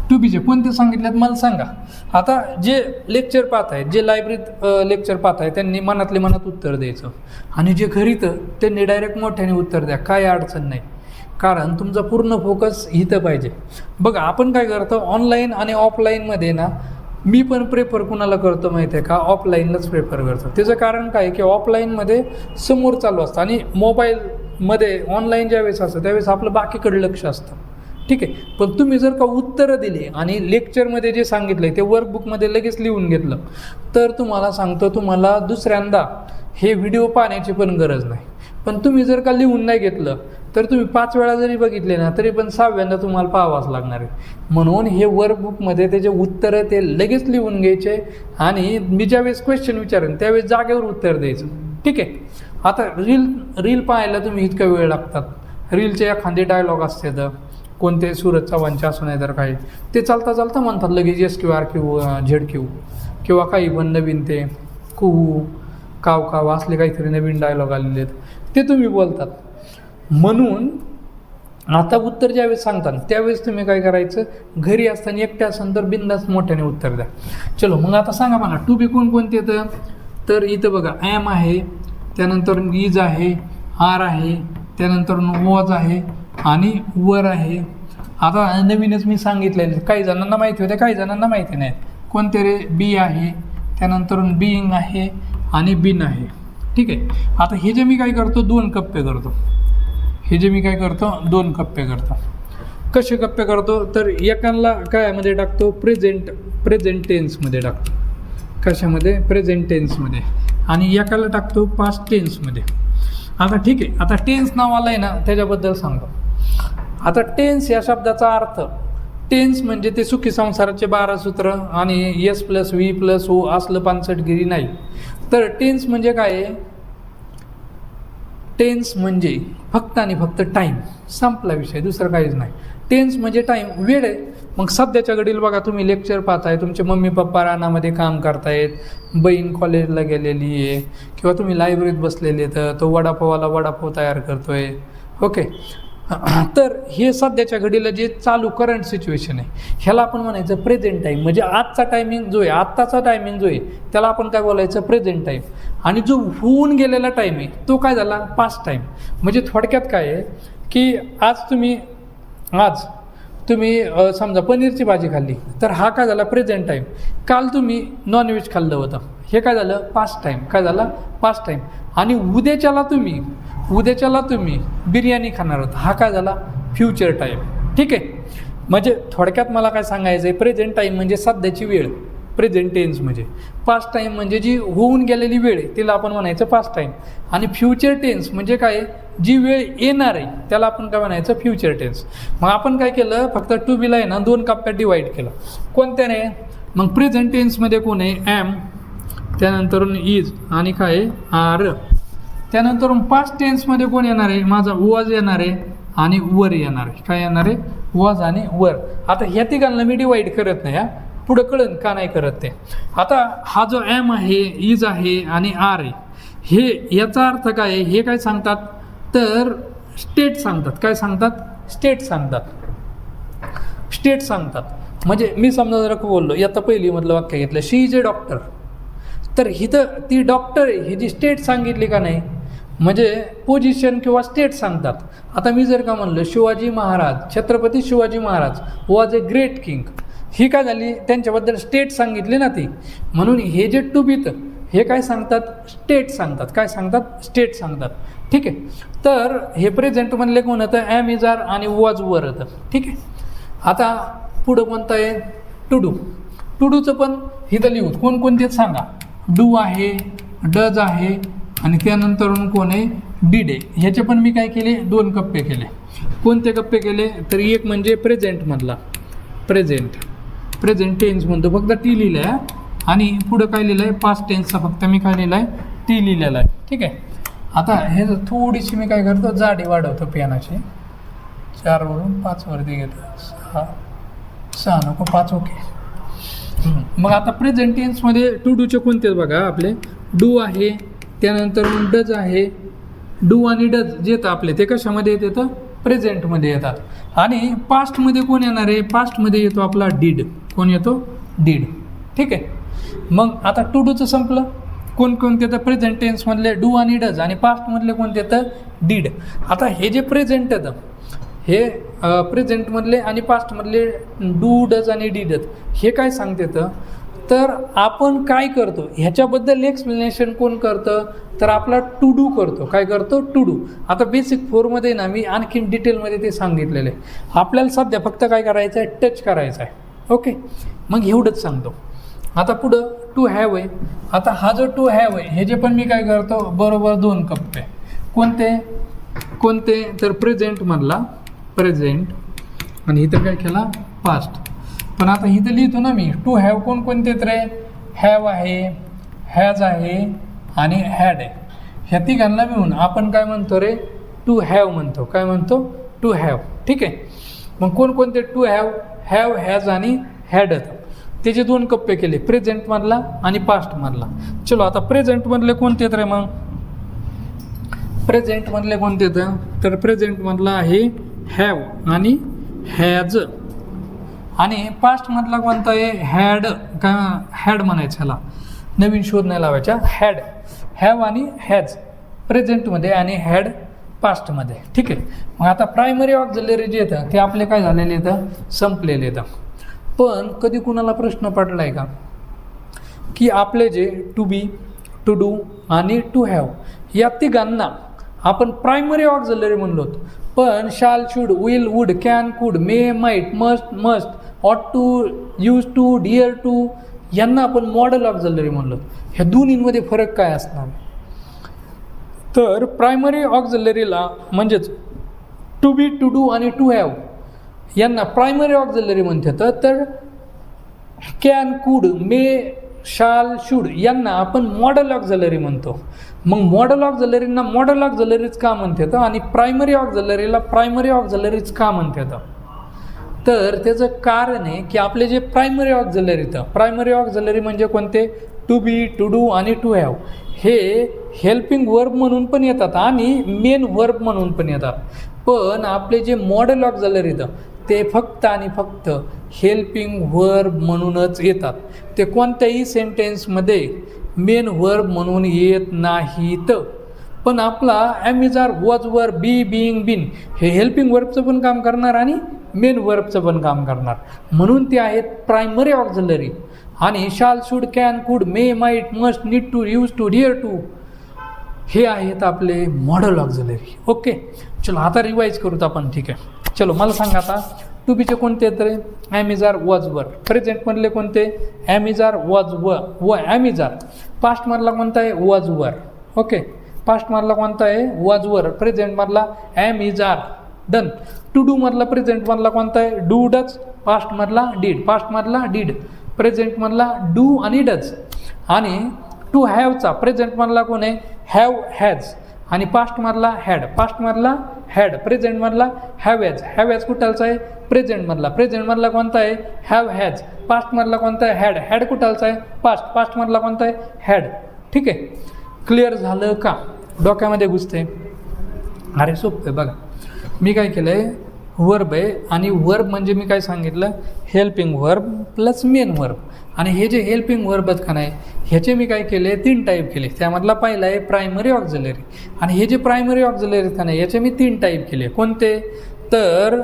टू बीचे कोणते सांगितलेत मला सांगा. आता जे लेक्चर पाहत आहेत, जे लायब्ररीत लेक्चर पाहत आहे त्यांनी मनातले मनात उत्तर द्यायचं. आणि जे घरी तर त्यांनी डायरेक्ट मोठ्याने उत्तर द्या, काय अडचण नाही. कारण तुमचा पूर्ण फोकस इथं पाहिजे. बघा आपण काय करतो ऑनलाईन आणि ऑफलाईनमध्ये ना, मी पण प्रेफर कुणाला करतो माहिती आहे का ऑफलाईनलाच प्रेफर करतो. त्याचं कारण काय की ऑफलाईनमध्ये समोर चालू असतं आणि मोबाईलमध्ये ऑनलाईन ज्यावेळेस असतं त्यावेळेस आपलं बाकीकडे लक्ष असतं. ठीक आहे. पण तुम्ही जर का उत्तरं दिली आणि लेक्चरमध्ये जे सांगितलं आहे ते वर्कबुकमध्ये लगेच लिहून घेतलं तर तुम्हाला सांगतो तुम्हाला दुसऱ्यांदा हे व्हिडिओ पाहण्याची पण गरज नाही. पण तुम्ही जर का लिहून नाही घेतलं तर तुम्ही 5 वेळा जरी बघितले ना तरी पण 6व्यांदा तुम्हाला पाहावाच लागणार आहे. म्हणून हे वर्कबुकमध्ये त्याचे उत्तरं ते लगेच लिहून घ्यायचे आणि मी ज्यावेळेस क्वेश्चन विचारेन त्यावेळेस जागेवर उत्तर द्यायचं. ठीक आहे. आता रील पाहायला तुम्ही इतका वेळ लागतात. रीलचे एखादे डायलॉग असते तर कोणते सूरज चव्हाणचे असू नाही तर काही ते चालता चालता म्हणतात लगेच SQRQ ZQ किंवा काही पण नवीन ते कुहू काव काव असले काहीतरी नवीन डायलॉग आलेले आहेत ते तुम्ही बोलतात. म्हणून आता उत्तर ज्यावेळेस सांगतात त्यावेळेस तुम्ही काय करायचं, घरी असताना एकट्या असाल तर बिंदास मोठ्याने उत्तर द्या. चलो मग आता सांगा मला टू बी कोणकोणते येतं, तर इथं बघा ॲम आहे, त्यानंतर इज आहे, आर आहे, त्यानंतर वॉज आहे आणि वर आहे. आता नवीनच मी सांगितलेलं काही जणांना माहिती होते काही जणांना माहिती नाही. कोणते रे, बी आहे, त्यानंतर बीइंग आहे आणि बिन आहे. ठीक आहे. आता हे जे मी काय करतो दोन कप्पे करतो, दोन कप्पे करतो. कसे कप्पे करतो, तर एकाला कायमध्ये टाकतो, प्रेझेंट टेन्समध्ये टाकतो. कशामध्ये, प्रेझेंट टेन्समध्ये, आणि एकाला टाकतो पास्ट टेन्समध्ये. आता ठीक आहे, आता टेन्स नाव आलं आहे ना त्याच्याबद्दल सांगतो. आता टेन्स या शब्दाचा अर्थ, टेन्स म्हणजे ते सुखी संसाराचे 12 सूत्र आणि S+V+O असलं 65 गिरी नाही. तर टेन्स म्हणजे काय आहे, टेन्स म्हणजे फक्त आणि फक्त टाईम, संपला विषय, दुसरं काहीच नाही. टेन्स म्हणजे टाईम, वेळ आहे. मग सध्याच्या घडीला बघा तुम्ही लेक्चर पाहताय, तुमचे मम्मी पप्पा रानामध्ये काम करतायत, बहीण कॉलेजला गेलेली आहे किंवा तुम्ही लायब्ररीत बसलेले तर तो वडापावाला वडापाव तयार करतोय. ओके. तर हे सध्याच्या घडीला जे चालू करंट सिच्युएशन आहे ह्याला आपण म्हणायचं प्रेझेंट टाईम. म्हणजे आजचा टायमिंग जो आहे, आत्ताचा टायमिंग जो आहे त्याला आपण काय बोलायचं, प्रेझेंट टाईम. आणि जो होऊन गेलेला टाईम आहे तो काय झाला, पास्ट टाईम. म्हणजे थोडक्यात काय आहे की आज तुम्ही समजा पनीरची भाजी खाल्ली तर हा काय झाला, प्रेझेंट टाईम. काल तुम्ही नॉनव्हेज खाल्लं होतं, हे काय झालं, पास्ट टाईम. काय झालं, पास्ट टाईम. आणि उद्याच्याला तुम्ही बिर्याणी खाणार आहात, हा काय झाला, फ्युचर टाईम. ठीक आहे. म्हणजे थोडक्यात मला काय सांगायचं आहे, प्रेझेंट टाईम म्हणजे सध्याची वेळ, प्रेझेंट टेन्स म्हणजे. पास्ट टाईम म्हणजे जी होऊन गेलेली वेळ आहे तिला आपण म्हणायचं पास्ट टाईम. आणि फ्युचर टेन्स म्हणजे काय, जी वेळ येणार आहे त्याला आपण काय म्हणायचं, फ्युचर टेन्स. मग आपण काय केलं, फक्त टू बीला आहे ना 2 कप्प्यात डिवाईड केलं. कोणत्याने, मग प्रेझेंट टेन्समध्ये कोण आहे, ॲम, त्यानंतर इज आणि काय आर. त्यानंतर पास्ट टेन्समध्ये कोण येणार आहे, माझा वॉज येणार आहे आणि वर येणार आहे. काय येणार आहे, वॉज आणि वर. आता ह्या तिघांना मी डिवाईड करत नाही, पुढं कळन का नाही करत ते. आता हा जो ॲम आहे, इज आहे आणि आर आहे, हे याचा अर्थ काय आहे, हे काय सांगतात, तर स्टेट सांगतात. काय सांगतात, स्टेट सांगतात. म्हणजे मी समजा जरा बोललो, आता पहिलीमधलं वाक्य घेतलं, शी इज अ डॉक्टर, तर हिथं ती डॉक्टर आहे ही जी स्टेट सांगितली का नाही, म्हणजे पोझिशन किंवा स्टेट सांगतात. आता मी जर का म्हणलं Shivaji Maharaj, Chhatrapati Shivaji Maharaj was a great king, ही काय झाली, त्यांच्याबद्दल स्टेट सांगितली ना ती. म्हणून हे जे टू बीत हे काय सांगतात, स्टेट सांगतात. काय सांगतात, स्टेट सांगतात. ठीक आहे. तर हे प्रेझेंट म्हणले कोण होतं, ॲम, इज, आर आणि वॉज वर होतं. ठीक आहे. आता पुढं कोणतं आहे, टू डू. टू डूचं पण हिथं लिहू कोणकोणते सांगा, डू आहे, डज आहे आणि त्यानंतर कोण आहे, डीड आहे. ह्याचे पण मी काय केले, 2 कप्पे केले. कोणते कप्पे केले, तर एक म्हणजे प्रेझेंटमधला, प्रेझेंट टेन्स म्हणतो, फक्त टी लिहिलं आहे. आणि पुढं काय लिहिलं आहे, पास्ट टेन्सचा फक्त मी काय लिहिलं आहे, टी लिहिलेला आहे. ठीक आहे. आता हे थोडीशी मी काय करतो, जाडी वाढवतो पेनाची, 4 वरून 5 वरती घेतो, 6 नको 5. ओके. मग आता प्रेझेंट टेन्समध्ये टू डूचे कोणते बघा, आपले डू आहे, त्यानंतर डज आहे. डू आणि डज जे येतं आपले ते कशामध्ये येतं, प्रेझेंटमध्ये येतात. आणि पास्टमध्ये कोण येणार आहे, पास्टमध्ये येतो आपला डीड. कोण येतो, डीड. ठीक आहे. मग आता टू डूचं संपलं. कोणकोणते येतं, प्रेझेंट टेन्समधले डू आणि डज, आणि पास्टमधले कोणते येतं, डीड. आता हे जे प्रेझेंट येतं हे प्रेझेंटमधले आणि पास्टमधले डू, डज आणि डीड हे काय सांगते, तर आपण काय करतो ह्याच्याबद्दल एक्सप्लेनेशन कोण करतं, तर आपला टू डू करतो. काय करतो, टू डू. आता बेसिक 4मध्ये ना मी आणखीन डिटेलमध्ये ते सांगितलेलं आहे. आपल्याला सध्या फक्त काय करायचं आहे, टच करायचं आहे. ओके. मग एवढंच सांगतो. आता पुढं टू हॅव आहे. आता हा जो टू हॅव आहे हे जे पण मी काय करतो, बरोबर 2 कप्पे. कोणते तर प्रेझेंटमधला, प्रेझेंट, आणि इथं काय केला, पास्ट. पण आता इथं लिहितो ना मी, टू हॅव कोणकोणते रे, हॅव आहे, हॅज आहे आणि हॅड आहे. ह्या तिघांना मिळून आपण काय म्हणतो रे, टू हॅव म्हणतो. काय म्हणतो, टू हॅव. ठीक आहे. मग कोणकोणते टू हॅव, हॅव, हॅज आणि हॅड येतं. त्याचे 2 कप्पे केले, प्रेझेंटमधला आणि पास्टमधला. चलो आता प्रेझेंटमधले कोणते येत रे? मग प्रेझेंटमधले कोणते येतं? तर प्रेझेंटमधला आहे हॅव आणि हॅज. आणि पास्टमधला कोणता आहे? हॅड का हॅड म्हणायचं, ह्याला नवीन शोध नाही लावायचा. हॅड, हॅव आणि हॅज प्रेझेंटमध्ये आणि हॅड पास्टमध्ये. ठीक आहे. मग आता प्रायमरी ऑक्झिलरी जे येतं ते आपले काय झालेले येतं? संपलेले येतं. पण कधी कुणाला प्रश्न पडला आहे का की आपले जे टू बी, टू डू आणि टू हॅव या तिघांना आपण प्रायमरी ऑक्झिलरी म्हणलो होतो, पण शाल, should, will, would, can, could, may, might, must, ought to, use to, dare to यांना आपण मॉडल ऑक्झिलरी म्हणलो. ह्या दोन्हींमध्ये फरक काय असणार? तर प्रायमरी ऑक्झिलरीला म्हणजेच टू बी, टू डू आणि टू हॅव यांना प्रायमरी ऑक्झिलरी म्हणतात. तर कॅन, कुड, मे, शाल, शुड यांना आपण मॉडल ऑक्झिलरी म्हणतो. मग मॉडल ऑक्झिलरींना मॉडल ऑक्झिलरीज का म्हणतात आणि प्रायमरी ऑक्झिलरीला प्रायमरी ऑक्झिलरीज का म्हणतात? तर त्याचं कारण आहे की आपले जे प्रायमरी ऑक्झिलरी येतं, प्रायमरी ऑक्झिलरी म्हणजे कोणते? टू बी, टू डू आणि टू हॅव हे हेल्पिंग वर्ब म्हणून पण येतात आणि मेन वर्ब म्हणून पण येतात. पण आपले जे मॉडल ऑक्झिलरी येतं ते फक्त आणि फक्त हेल्पिंग वर्ब म्हणूनच येतात. ते कोणत्याही सेंटेन्समध्ये मेन वर्ब म्हणून येत नाहीत. पण आपला ॲम, इज, आर, वॉज, वर, बी, बीइंग, बीन हे हेल्पिंग वर्बचं पण काम करणार आणि मेन वर्बचं पण काम करणार, म्हणून ते आहेत प्रायमरी ऑक्झिलरी. आणि शाल, should, can, could, may, might, must, need to, use to, dare to हे आहेत आपले मॉडल ऑक्झिलरी. ओके, चलो आता रिवाईज करूत आपण. ठीक आहे, चलो मला सांगा आता टू बीचे कोणते आहेत रे? ॲम, इज, आर, वॉज, वर. प्रेझेंटमधले कोणते? ॲम, इज, आर, वॉज, व, ॲम, इज, आर. पास्टमधला कोणता आहे? वॉज, वर. ओके, पास्टमधला कोणता आहे? Was, were. प्रेझेंटमधला am, is, are. Done. To do मधला प्रेझेंटमधला कोणता आहे? Do, does. पास्टमधला डीड. पास्टमधला डीड. प्रेझेंटमधला डू आणि डज. आणि टू हॅवचा प्रेझेंटमधला कोण आहे? Have, has. आणि पास्टमधला हॅड. पास्टमधला हॅड. प्रेझेंटमधला हॅव, हॅज. हॅव, हॅज कुठालचा आहे? प्रेझेंटमधला. प्रेझेंटमधला कोणता आहे? Have, has. पास्टमधला कोणता आहे? हॅड. हॅड कुठालचा आहे? पास्ट. पास्टमधला कोणता आहे? हॅड. ठीक आहे, क्लिअर झालं का? डोक्यामध्ये घुसते? अरे सोपं आहे बघा. मी काय केलं आहे? वर्ब आहे आणि वर्ब म्हणजे मी काय सांगितलं? Helping verb plus main verb. आणि हे जे हेल्पिंग वर्ब आहेत का नाही ह्याचे मी काय केले? 3 टाईप केले. त्यामधला पहिला आहे प्रायमरी ऑक्झिलरी. आणि हे जे प्रायमरी ऑक्झिलरी आहेत का नाही याचे मी 3 टाईप केले. कोणते? तर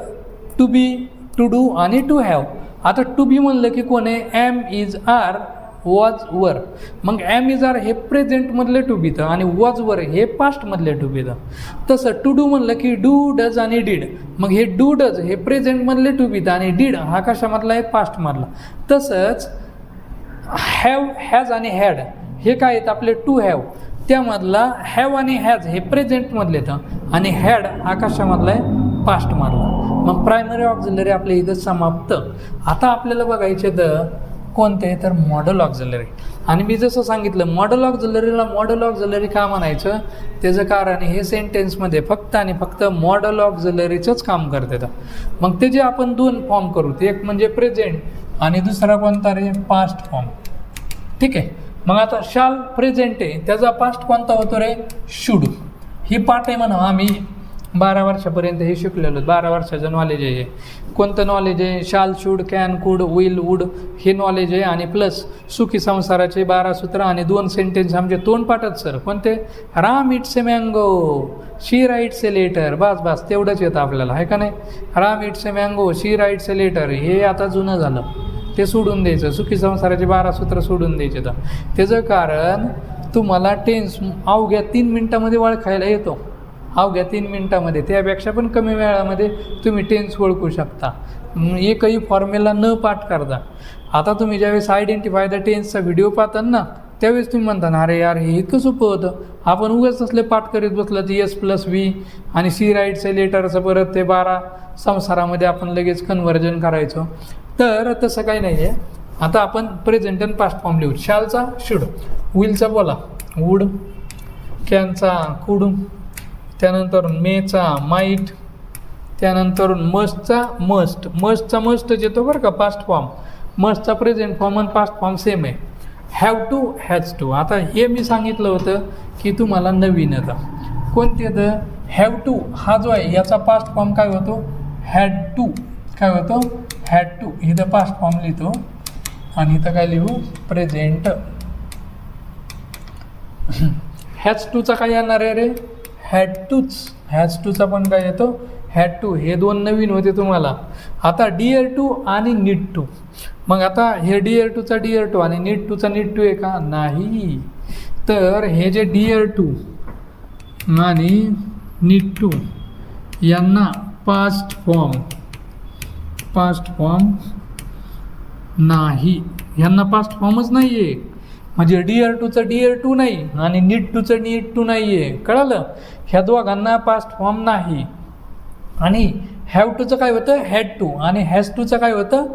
टू बी, टू डू आणि टू हॅव. आता टू बी म्हणलं की कोण आहे? ॲम, इज, आर, वॉज, वर. मग ॲम, इज, आर हे प्रेझेंटमधले टू बीतं आणि वॉज, वर हे पास्टमधले टू बीतं. तसं टू डू म्हणलं की डू, डज आणि डीड. मग हे डू, डज हे प्रेझेंटमधले टू बीतं आणि डीड हा कशामधला आहे? पास्टमधला. तसंच हॅव, हॅज आणि हॅड हे काय आहेत? आपले टू हॅव. त्यामधला हॅव आणि हॅज हे प्रेझेंटमधले येतं आणि हॅड हा कशामधला आहे? पास्टमधला. मग प्रायमरी ऑक्झिलरी आपल्या इथं समाप्त. आता आपल्याला बघायचे तर कोणते? तर मॉडल ऑक्झिलरी. आणि मी जसं सांगितलं मॉडल ऑक्झिलरीला मॉडल ऑक्झिलरी का म्हणायचं? त्याचं कारण हे सेंटेन्समध्ये फक्त आणि फक्त मॉडल ऑक्झिलरीचंच काम करते. मग त्याचे आपण 2 फॉर्म करू. एक म्हणजे प्रेझेंट आणि दुसरा कोणता रे? Past form. ठीक आहे, मग आता शाल प्रेझेंट आहे त्याचा पास्ट कोणता होतो रे? शुड. ही पाठ आहे म्हणा. आम्ही 12 वर्षापर्यंत हे शिकलेलो. 12 वर्षाचं नॉलेज आहे. कोणतं नॉलेज आहे? शाल, शुड, कॅन, कुड, विल, वुड हे नॉलेज आहे. आणि प्लस सुखी संसाराचे 12 सूत्र आणि 2 सेंटेन्स आमचे तोंडपाठच सर. कोणते? Ram it's a mango, she writes a letter. बस तेवढंच येतं आपल्याला, आहे का नाही? Ram it's a mango, she writes a letter हे आता जुनं झालं, ते सोडून द्यायचं. सुखी संसाराचे 12 सूत्र सोडून द्यायचे. तर त्याचं कारण तुम्हाला टेन्स अवघ्या 3 मिनटामध्ये ओळखायला येतो. अवघ्या 3 मिनटामध्ये, त्यापेक्षा पण कमी वेळामध्ये तुम्ही टेन्स ओळखू शकता. एकही फॉर्म्युला न पाठ करता. आता तुम्ही ज्यावेळेस आयडेंटिफाय द टेन्सचा व्हिडिओ पाहता ना त्यावेळेस तुम्ही म्हणता ना अरे यार हे इतकं सोपं होतं. आपण उगाच असले पाठ करीत बसलं तर एस प्लस व्ही आणि सी राईट्स ए लेटरचं परत ते 12 संसारामध्ये आपण लगेच कन्व्हर्जन करायचो. तर तसं काही नाही आहे. आता आपण प्रेझेंट आणि पास्ट फॉर्म लिहू. शालचा शुड, विलचा बोला वुड, कॅनचा कुड, त्यानंतर मेचा माईट, त्यानंतर मस्टचा मस्टच येतो बरं का पास्ट फॉर्म. मस्टचा प्रेझेंट फॉर्म आणि पास्ट फॉर्म सेम आहे. Have to, has to. आता हे मी सांगितलं होतं की तुम्हाला नवीन येतं. कोणते येतं? हॅव टू हा जो आहे याचा पास्ट फॉर्म काय होतो? Had to. काय होतो? Had to. इथं पास्ट फॉर्म लिहितो आणि इथं काय लिहू? प्रेझेंट. हॅज टूचा काय येणार आहे रे? हॅड टूच. हॅज टूचा पण काय येतो? Had to. हे दोन नवीन होते तुम्हाला. आता डिअर टू आणि नीड टू. मग आता हे डिअर टूचा डिअर टू आणि नीड टूचा नीड टू आहे का? नाही. तर हे जे डिअर टू आणि नीड टू यांना पास्ट फॉर्म नाही. यांना पास्ट फॉर्मच नाही आहे. म्हणजे डिअर टूचं डिअर टू नाही आणि नीड टूचं नीड टू नाही आहे. कळालं? ह्या दोघांना पास्ट फॉर्म नाही. आणि हॅव टूचं काय होतं? Had to. आणि हॅज टूचं काय होतं?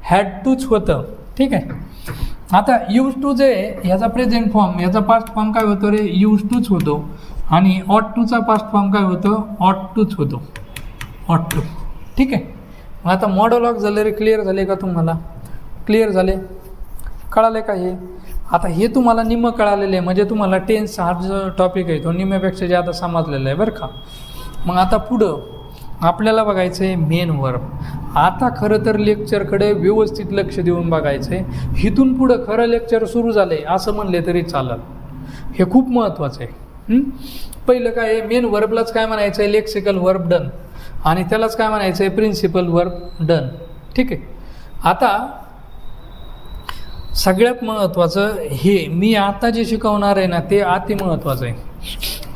हॅड टूच होतं. ठीक आहे. आता यूज टू जे ह्याचा प्रेझेंट फॉर्म याचा पास्ट फॉर्म काय होतो रे? यूज टूच होतो. आणि ऑट टूचा पास्ट फॉर्म काय होतं? ऑट टूच होतो. ऑट टू. ठीक आहे. मग आता मॉडोलॉग झाले रे. क्लिअर झाले का तुम्हाला? क्लिअर झाले? कळाले का हे? आता हे तुम्हाला निम्म कळालेलं आहे. म्हणजे तुम्हाला टेन्स हा जो टॉपिक आहे तो निम्म्यापेक्षा जादा समजलेला आहे बरं का. मग आता पुढं आपल्याला बघायचं आहे मेन वर्ब. आता खरं तर लेक्चरकडे व्यवस्थित लक्ष देऊन बघायचं आहे. इथून पुढं खरं लेक्चर सुरू झालं आहे असं म्हणले तरी चालेल. हे खूप महत्त्वाचं आहे. पहिलं काय आहे? मेन वर्बलाच काय म्हणायचं आहे? Lexical verb done. आणि त्यालाच काय म्हणायचं आहे? Principal verb done. ठीक आहे. आता सगळ्यात महत्त्वाचं हे मी आता जे शिकवणार आहे ना ते अति महत्त्वाचं आहे.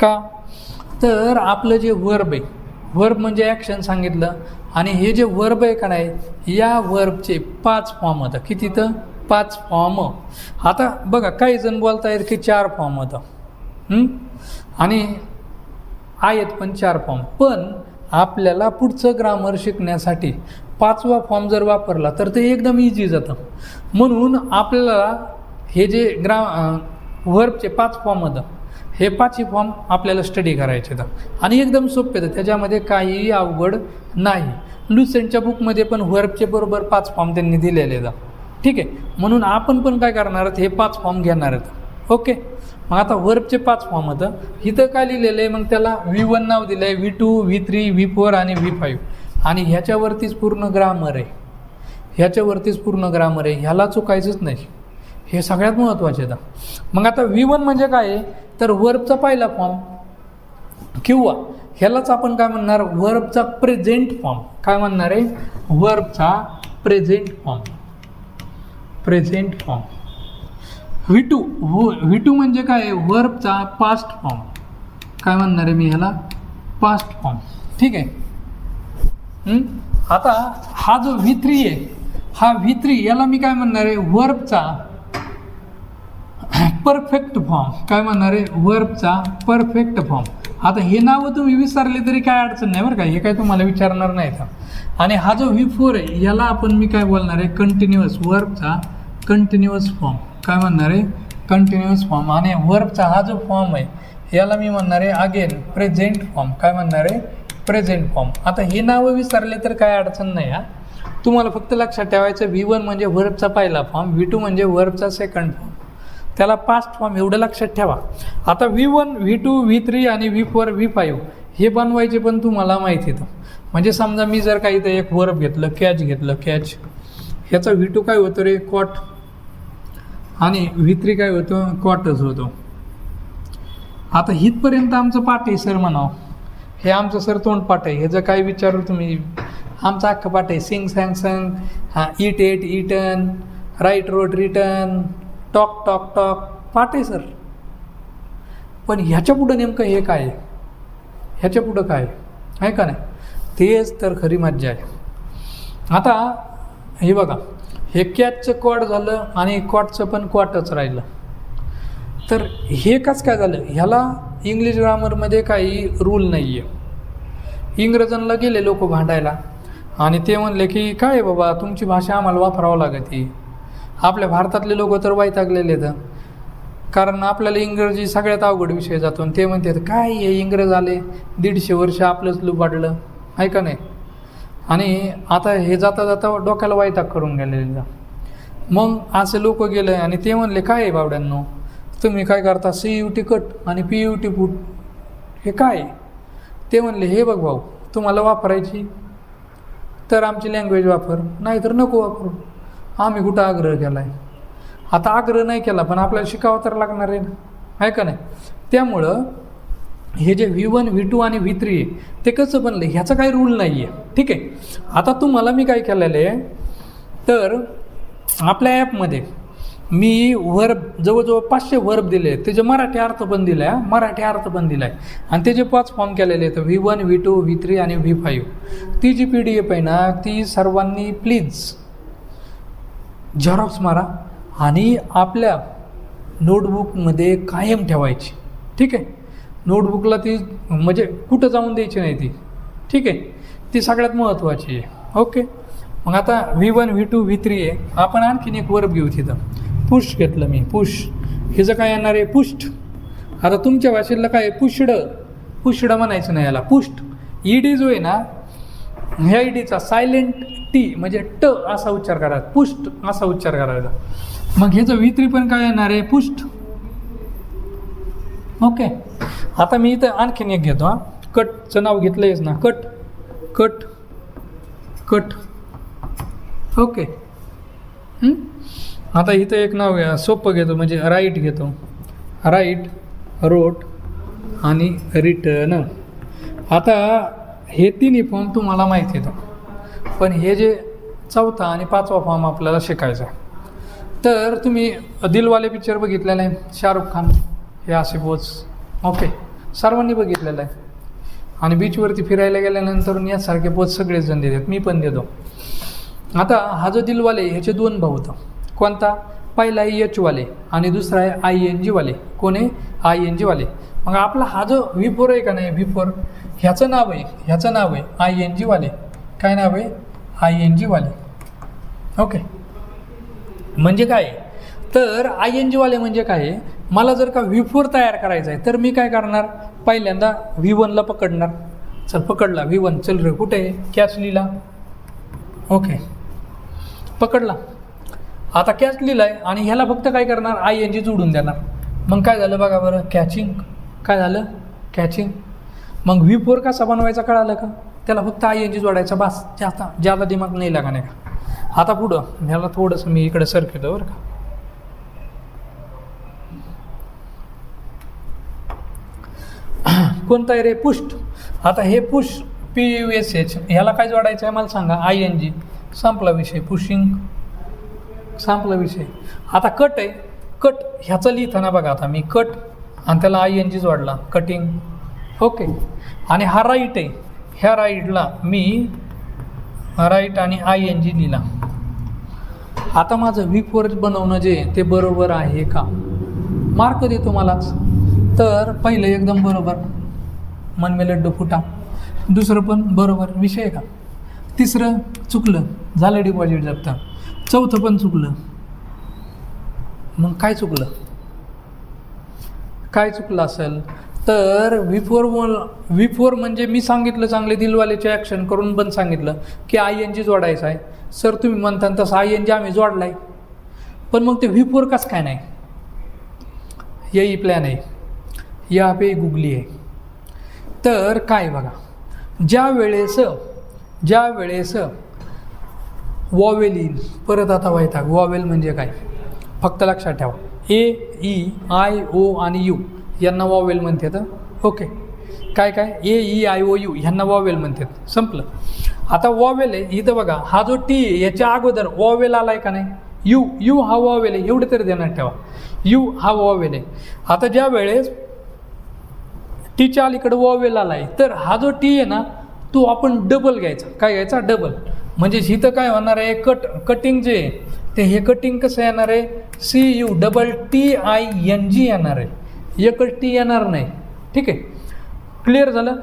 का? तर आपलं जे वर्ब आहे, वर्ब म्हणजे ॲक्शन सांगितलं. आणि हे जे वर्ब आहे का नाही या वर्बचे 5 फॉर्म होतं. किती तर? 5 फॉर्म. आता बघा काही जण बोलतायत की 4 फॉर्म होतं आणि आहेत पण 4 फॉर्म. पण आपल्याला पुढचं ग्रामर शिकण्यासाठी 5वा फॉर्म जर वापरला तर ते एकदम इझी जातं. म्हणून आपल्याला हे जे वर्बचे 5 फॉर्म होतं हे 5ही फॉर्म आपल्याला स्टडी करायचे तर आणि एकदम सोपे तर त्याच्यामध्ये काहीही अवघड नाही. लुसेंटच्या बुकमध्ये पण वर्बचे बरोबर 5 फॉर्म त्यांनी दिलेले आहेत. ठीक आहे. म्हणून आपण पण काय करणार आहोत? हे 5 फॉर्म घेणार आहेत. ओके. मग आता वर्बचे 5 फॉर्म होतं. इथं काय लिहिलेलं आहे? मग त्याला V1 नाव दिलं आहे, V2, V3, V4 आणि V5. आणि ह्याच्यावरतीच पूर्ण ग्रामर आहे. ह्याच्यावरतीच पूर्ण ग्रामर आहे. ह्याला चुकायचंच नाही. हे सगळ्यात महत्त्वाचे आहे. मग आता V1 म्हणजे काय आहे? तर वर्बचा पहिला फॉर्म किंवा ह्यालाच आपण काय म्हणणार? वर्बचा प्रेझेंट फॉर्म. काय म्हणणार आहे? वर्बचा present form. Present form. V2 म्हणजे काय आहे? वर्बचा पास्ट फॉर्म. काय म्हणणार आहे मी ह्याला? Past form. ठीक आहे. आता हा जो V3 आहे हा V3 याला मी काय म्हणणार आहे? वर्बचा परफेक्ट फॉर्म. काय म्हणणार आहे? वर्बचा परफेक्ट फॉर्म. आता हे नावं तुम्ही विसरले तरी काय अडचण नाही बरं का. हे काय तुम्हाला विचारणार नाही का. आणि हा जो V4 आहे याला आपण मी काय बोलणार आहे? कंटिन्युअस. वर्बचा कंटिन्युअस फॉर्म. काय म्हणणार आहे? Continuous form. आणि वर्बचा हा जो फॉर्म आहे याला मी म्हणणार आहे अगेन प्रेझेंट फॉर्म. काय म्हणणार आहे? Present form. आता हे नावं विसरले तर काय अडचण नाही. तुम्हाला फक्त लक्षात ठेवायचं V1 म्हणजे वर्बचा पहिला फॉर्म, V2 म्हणजे वर्बचा सेकंड फॉर्म, त्याला पास्ट फॉर्म एवढं लक्षात ठेवा. आता V1, V2, V3 आणि V4, V5 हे बनवायचे पण तुम्हाला माहिती येतं. म्हणजे समजा मी जर काही तर एक वर्ब घेतलं, कॅच घेतलं, कॅच ह्याचा V2 काय होतं रे? कॉट. आणि V3 काय होतं? कॉटच होतो. आता हितपर्यंत आमचं पाठ आहे सर म्हणावं. हे आमचं सर तोंड पाठ आहे. ह्याचं काय विचारू तुम्ही? आमचं अख्खं पाठ आहे. Sing sang sung, eat ate eaten, write wrote written, talk talk talk पाठ आहे सर. पण ह्याच्या पुढं नेमकं हे काय आहे? ह्याच्या पुढं काय आहे का नाही? तेच तर खरी मज्जा आहे. आता हे बघा, हे कॅचचं कॉट झालं आणि कॉटचं पण कॉटच राहिलं. तर हे कसं काय झालं? ह्याला इंग्लिश ग्रामरमध्ये काही रूल नाही आहे. इंग्रजांना गेले लोक भांडायला आणि ते म्हणले की काय बाबा तुमची भाषा आम्हाला वापरावं लागते. आपल्या भारतातले लोक तर वैतागलेले आहेत, कारण आपल्याला इंग्रजी सगळ्यात अवघड विषय जातो. आणि ते म्हणतात काय हे इंग्रज आले 150 वर्ष आपलंच लुबाडलं आहे का नाही. आणि आता हे जाता जाता डोक्याला वैताग करून गेलेले. मग असे लोक गेले आणि ते म्हणले काय आहे बावड्यांनो, तुम्ही काय करता CUT कट आणि PUT पुट, हे काय? ते म्हणले हे बघ भाऊ, तुम्हाला वापरायची तर आमची लँग्वेज वापर, नाही तर नको वापरू. आम्ही कुठं आग्रह केला आहे? आता आग्रह नाही केला पण आपल्याला शिकावं तर लागणार आहे का नाही? त्यामुळं हे जे V1 V2 आणि V3 आहे ते कसं बनलं ह्याचा काही रूल नाही आहे. ठीक आहे. आता तुम्हाला मी काय केलेलं आहे, तर आपल्या ॲपमध्ये मी वर्ब जवळजवळ 500 वर्ब दिले आहेत, त्याचे मराठी अर्थ पण दिला आहे, मराठी अर्थ पण दिला आहे. आणि त्याचे 5 फॉर्म केलेले आहेत, V1 V2 V3 आणि V5. ती जी PDF आहे ना ती सर्वांनी प्लीज झेरॉक्स मारा आणि आपल्या नोटबुकमध्ये कायम ठेवायची. ठीक आहे. नोटबुकला ती म्हणजे कुठं जाऊन द्यायची नाही ती. ठीक आहे. ती सगळ्यात महत्त्वाची आहे. ओके. मग आता V1 V2 V3 आहे. आपण आणखीन एक वर्ब घेऊ तिथं. पुश घेतलं मी, पुश. ह्याचं काय येणार आहे? पुष्ट. आता तुमच्या भाषेला काय आहे? पुष्ड म्हणायचं नाही याला, पुष्ट. ED जो आहे ना ह्या EDचा सायलेंट T म्हणजे ट असा उच्चार करायचा, पुष्ट असा उच्चार करायचा. मग ह्याचं V3 पण काय येणार आहे? पुष्ट. ओके. आता मी इथं आणखीन एक घेतो. कटचं नाव घेतलं आहेस ना, कट कट कट. ओके. आता इथं एक नाव घ्या, सोपं घेतो म्हणजे राईट घेतो. राईट, रोट आणि रिटर्न. आता हे तिन्ही फॉर्म तुम्हाला माहिती येतं, पण हे जे 4था आणि 5वा फॉर्म आपल्याला शिकायचा आहे. तर तुम्ही दिलवाले पिक्चर बघितलेला आहे, शाहरुख खान हे असे पोच. ओके. सर्वांनी बघितलेलं आहे. आणि बीचवरती फिरायला गेल्यानंतर यासारखे पोच सगळेच जण देतात, मी पण देतो. आता हा जो दिलवाले ह्याचे 2 भाऊ होतं. कोणता? पहिला आहे H वाले आणि दुसरा आहे ING वाले. कोण आहे? ING वाले. मग आपला हा जो V4 आहे का नाही, V4 ह्याचं नाव आहे ING वाले. काय नाव आहे? ING वाले. ओके. म्हणजे काय? तर ING वाले म्हणजे काय आहे, मला जर का V4 तयार करायचा आहे तर मी काय करणार, पहिल्यांदा V1ला पकडणार. चल पकडला V1, चल रे कुठे आहे? कॅच लिहिला. ओके. पकडला. आता कॅच लिहिला आहे आणि ह्याला फक्त काय करणार, ING जोडून देणार. मग काय झालं बघा बरं, कॅचिंग. काय झालं? कॅचिंग. मग V4 कसा बनवायचा कळालं का? त्याला फक्त ING जोडायचा, बस. जादा दिमाग नाही लागा नाही का? आता पुढं ह्याला थोडंसं मी इकडे सरकतो बरं का. कोणता आहे रे? पुष्ट. आता हे पुश PUSH ह्याला काय जोडायचं आहे मला सांगा? ING. संपला विषय. पुशिंग. संपला विषय. आता कट आहे. कट ह्याचं लिहिताना बघा, आता मी कट आणि त्याला ING जोडला, कटिंग. ओके. आणि हा राईट आहे, ह्या राईटला मी राईट आणि ING लिहिला. आता माझं V4 बनवणं जे ते बरोबर आहे का? मार्क देतो मलाच. तर पहिलं एकदम बरोबर, मन में लड्डू फुटा. दुसरं पण बरोबर, विषय आहे का? तिसरं चुकलं, झालं डिपॉझिट जप्त. चौथं पण चुकलं. मग काय चुकलं? काय चुकलं असेल तर V4 म्हणजे मी सांगितलं चांगले दिलवालेचे ॲक्शन करून पण सांगितलं की ING जोडायचं आहे. सर तुम्ही म्हणता तसं ING आम्ही जोडला आहे, पण मग ते V4 कसं काय नाही? यही प्लॅन आहे, या पे गुगली आहे. तर काय बघा, ज्या वेळेस वॉवेल येईल, परत आता वैताग. वॉवेल म्हणजे काय? फक्त लक्षात ठेवा, AEIO आणि U यांना वॉवेल म्हणतात. ओके. काय AEIOU ह्यांना वॉवेल म्हणतात. संपलं. आता वॉवेल आहे इथं बघा, हा जो T आहे याच्या अगोदर वॉवेल आलाय का नाही? यू हा वॉवेल आहे, एवढं तरी ध्यानात ठेवा. यू हा वॉवेल आहे. आता ज्या वेळेस टीच्या अलीकडे वॉवेल आला आहे तर हा जो टी आहे ना तो आपण डबल घ्यायचा. काय घ्यायचा? डबल. म्हणजे इथं काय होणार आहे, कटिंग जे ते हे कटिंग कसं येणार आहे, CUTTING येणार आहे, एकच टी येणार नाही. ठीक आहे, क्लिअर झालं.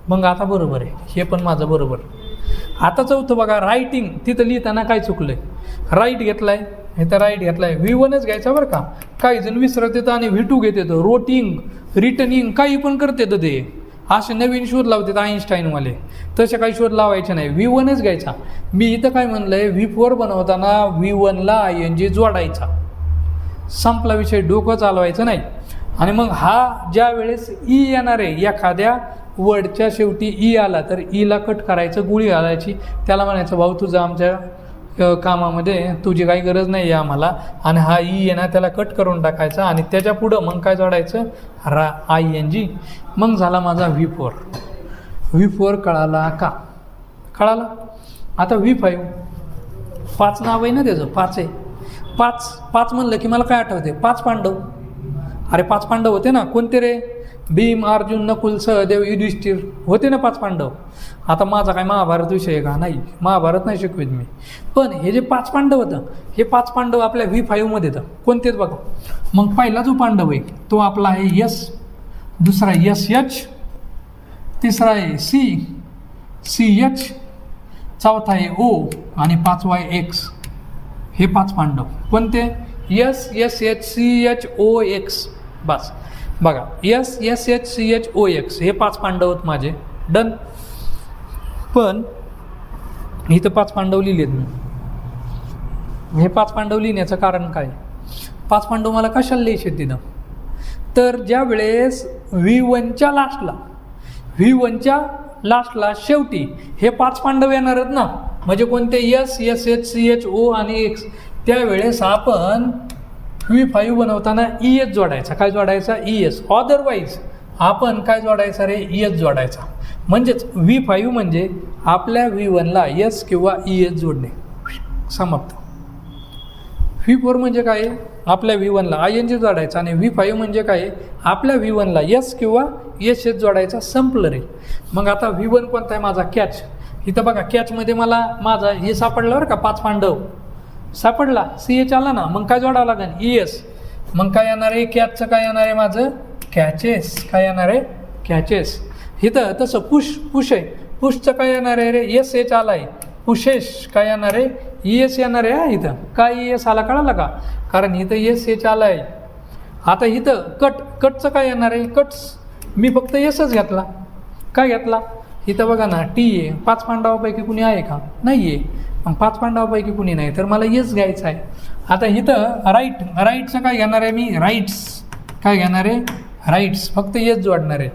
मग आता बरोबर आहे, हे पण माझं बरोबर. आता चौथं बघा, रायटिंग. तिथं लिहिताना काय चुकलं आहे, राईट घेतला आहे, इथं राईट घेतला आहे. V1च घ्यायचा बरं का. काही जण विसरत येतं आणि V2 घेत येतं. रोटिंग, रिटर्निंग काही पण करत येतं ते. असे नवीन शोध लावतात आईन्स्टाईनवाले, तसे काही शोध लावायचे नाही, V1च घ्यायचा. मी इथं काय म्हणलं आहे, V4 बनवताना V1ला ING जोडायचा, संपला विषय, डोकं चालवायचं नाही. आणि मग हा ज्या वेळेस ई येणार आहे, एखाद्या वर्डच्या शेवटी ई आला तर ईला कट करायचं, गुळी घालायची, त्याला म्हणायचं भाऊ तुझं आमच्या कामामध्ये तुझी काही गरज नाही आहे आम्हाला, आणि हा ई आहे ना त्याला कट करून टाकायचा, आणि त्याच्या पुढं मग काय जोडायचं, ING. मग झाला माझा V4. V4 कळाला का? कळाला. आता V5, 5 नाव आहे ना त्याचं, 5 आहे. 5 म्हणलं की मला काय आठवते, 5 पांडव. अरे 5 पांडव होते ना, कोणते रे? भीम, अर्जुन, नकुल, सहदेव, युधिष्ठिर होते ना 5 पांडव. आता माझा काय महाभारत विषय आहे का? नाही, महाभारत नाही शिकवीत मी. पण हे जे 5 पांडव होतं, हे 5 पांडव आपल्या V5मध्ये येतं. कोणतेच बघा. मग पहिला जो पांडव आहे तो आपला आहे S, दुसरा SH, तिसरा आहे CH, चौथा आहे O, आणि 5वा आहे X. हे 5 पांडव कोणते? S, SH, CH, OX. बस बघा, S, SH, CH, OX हे 5 पांडव आहेत माझे. डन. पण इथं 5 पांडव लिहिलेत मी. हे 5 पांडव लिहिण्याचं कारण काय? 5 पांडव मला कशाला लिहायचे तिथं? तर ज्या वेळेस V1च्या लास्टला शेवटी हे 5 पांडव येणार आहेत ना, म्हणजे कोणते? S, SH, CH, O आणि X. त्यावेळेस आपण V5 बनवताना ES जोडायचा. काय जोडायचा? ES. अदरवाईज आपण काय जोडायचा रे? ES जोडायचा. म्हणजेच V5 म्हणजे आपल्या V1ला S किंवा ES जोडणे. समाप्त. V4 म्हणजे काय? आपल्या V1ला ING जोडायचा, आणि V5 म्हणजे काय? आपल्या V1ला S किंवा SH जोडायचा. संपलं रे. मग आता V1 कोणता आहे माझा? कॅच. इथं बघा, कॅचमध्ये मला माझा हे सापडलं बरं का, 5 पांडव सापडला. CH आला ना, मग काय जोडावं लागेल? ES. मग काय येणार आहे? कॅचचं काय येणार आहे माझं? कॅचेस. काय येणार आहे? कॅचेस. इथं तसं पुश आहे. पुशचं काय येणार आहे रे? SH आला आहे. पुशेश काय येणार आहे? ES येणार आहे. हा, इथं काय ES आला कळालं का? कारण इथं SH आला आहे. आता इथं कटचं काय येणार आहे? कट्स. मी फक्त Sच घेतला. काय घेतला? इथं बघा ना, T आहे. 5 पांडवापैकी कुणी आहे का? नाही आहे. मग 5 पांडवापैकी कुणी नाही, तर मला S घ्यायचं आहे. आता इथं राईटचं काय घेणार आहे मी? राईट्स. काय घेणार आहे? राईट्स. फक्त S जोडणार आहे,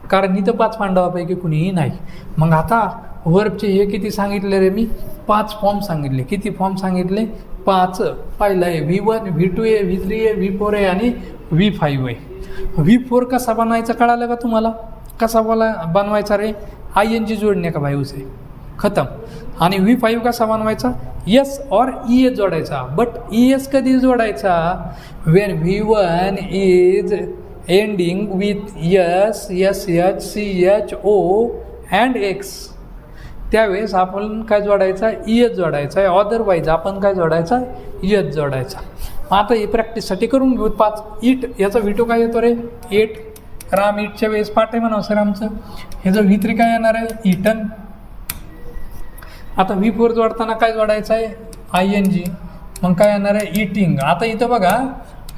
कारण इथं 5 पांडवापैकी कुणीही नाही. मग आता वर्बचे हे किती सांगितले रे मी? 5 फॉर्म सांगितले. किती फॉर्म सांगितले? 5. पहिलं आहे V1, V2 आहे, V3 आहे, V4 आहे आणि V5 आहे. V4 कसा बनवायचा कळालं का तुम्हाला? कसा बनवायचा रे? ING जोडणे का भाई उसे खतम. आणि V5 कसा बनवायचा? S और ES जोडायचा. बट ES कधी जोडायचा? Wien V1 is ending with S, SH, CH, O and X. त्यावेळेस आपण काय जोडायचा? ES जोडायचा आहे. अदरवाईज आपण काय जोडायचा? ES जोडायचा. आता ही प्रॅक्टिससाठी करून घेऊ. 5 इट. याचा V2 काय येतो रे? 8. राम इटच्या वेळेस पाठ आहे म्हणा सर आमचं. ह्याचं V3 काय येणार आहे? इटन. आता V4 जोडताना काय जोडायचं आहे? ING. मग काय येणार आहे? ईटिंग. आता इथं बघा,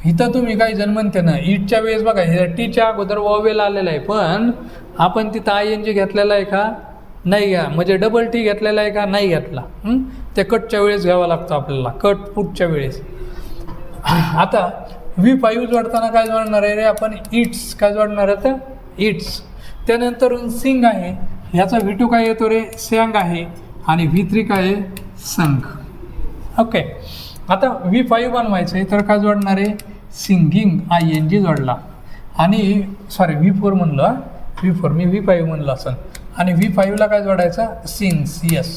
इथं तुम्ही काही जण म्हणते ना, ईटच्या वेळेस बघा हे टीच्या अगोदर वॉवेल आलेला आहे, पण आपण तिथं ING घेतलेला आहे का? नाही घ्या. म्हणजे डबल T घेतलेला आहे का? नाही घेतला. ते कटच्या वेळेस घ्यावा लागतो आपल्याला, कट पुटच्या वेळेस. आता V5 जोडताना काय जोडणार आहे रे आपण? इट्स. काय जोडणार आहे तर? इट्स. त्यानंतर सिंग आहे. ह्याचा V2 काय येतो रे? सॅंग आहे. आणि V3 काय आहे? संग. ओके. आता V5 बनवायचं आहे तर काय जोडणार आहे? सिंगिंग. ING जोडला. आणि सॉरी V4 म्हणलं, V4 मी V5 म्हणलं असं. आणि V5ला काय जोडायचा? सिंग्स. यस.